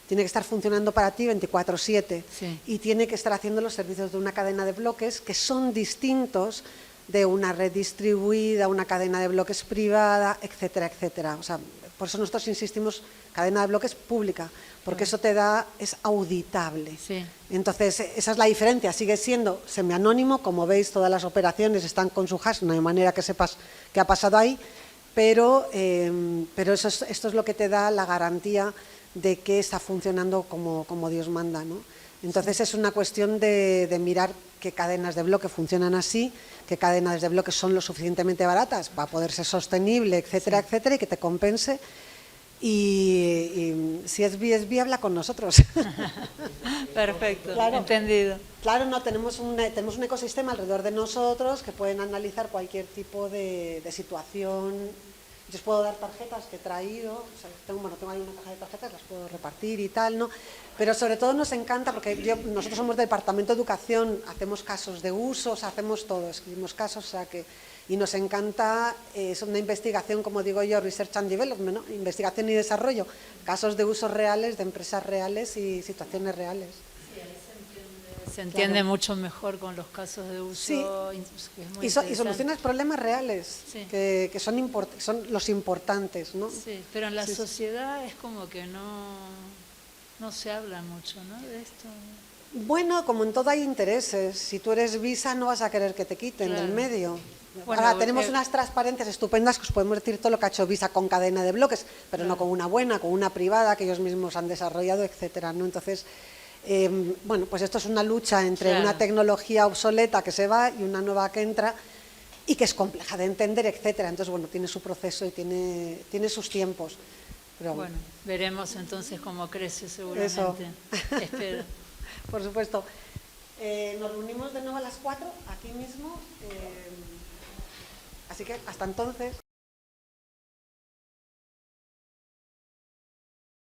Tiene que estar funcionando para ti 24/7 Sí. y tiene que estar haciendo los servicios de una cadena de bloques que son distintos de una red distribuida, una cadena de bloques privada, etcétera, etcétera. O sea, por eso nosotros insistimos, cadena de bloques pública, porque eso es auditable. Sí. Entonces, esa es la diferencia, sigue siendo semianónimo, como veis, todas las operaciones están con su hash, no hay manera que sepas qué ha pasado ahí, pero esto es lo que te da la garantía de que está funcionando como Dios manda, ¿no? Entonces es una cuestión de mirar qué cadenas de bloque funcionan así, qué cadenas de bloque son lo suficientemente baratas para poder ser sostenible, etcétera, etcétera, y que te compense. Y si es BSB, habla con nosotros. Perfecto, Claro. entendido. Claro, no, tenemos un ecosistema alrededor de nosotros que pueden analizar cualquier tipo de situación. Yo os puedo dar tarjetas que he traído, o sea, tengo ahí una caja de tarjetas, las puedo repartir y tal, ¿no? Pero sobre todo nos encanta, porque nosotros somos del Departamento de Educación, hacemos casos de uso, o sea, hacemos todo, escribimos casos, o sea que... Y nos encanta, es una investigación, como digo yo, Research and Development, ¿no? Investigación y desarrollo, casos de usos reales, de empresas reales y situaciones reales. Se entiende mucho mejor con los casos de uso. Sí. Que es muy Y interesante. solucionas problemas reales, Sí. que son los importantes, ¿no? Sí, pero en la Sí, sí. sociedad es como que no se habla mucho, ¿no? De esto. Bueno, como en todo hay intereses. Si tú eres Visa, no vas a querer que te quiten Claro. del medio. Bueno, Ahora tenemos unas transparencias estupendas que os podemos decir todo lo que ha hecho Visa con cadena de bloques, pero no con una buena, con una privada que ellos mismos han desarrollado, etcétera, ¿no? Entonces, bueno, pues esto es una lucha entre Claro. una tecnología obsoleta que se va y una nueva que entra y que es compleja de entender, etcétera. Entonces, bueno, tiene su proceso y tiene sus tiempos. Pero, Bueno, veremos entonces cómo crece seguramente. Eso. Espero. por supuesto. Nos reunimos de nuevo a las 4 aquí mismo. Así que hasta entonces.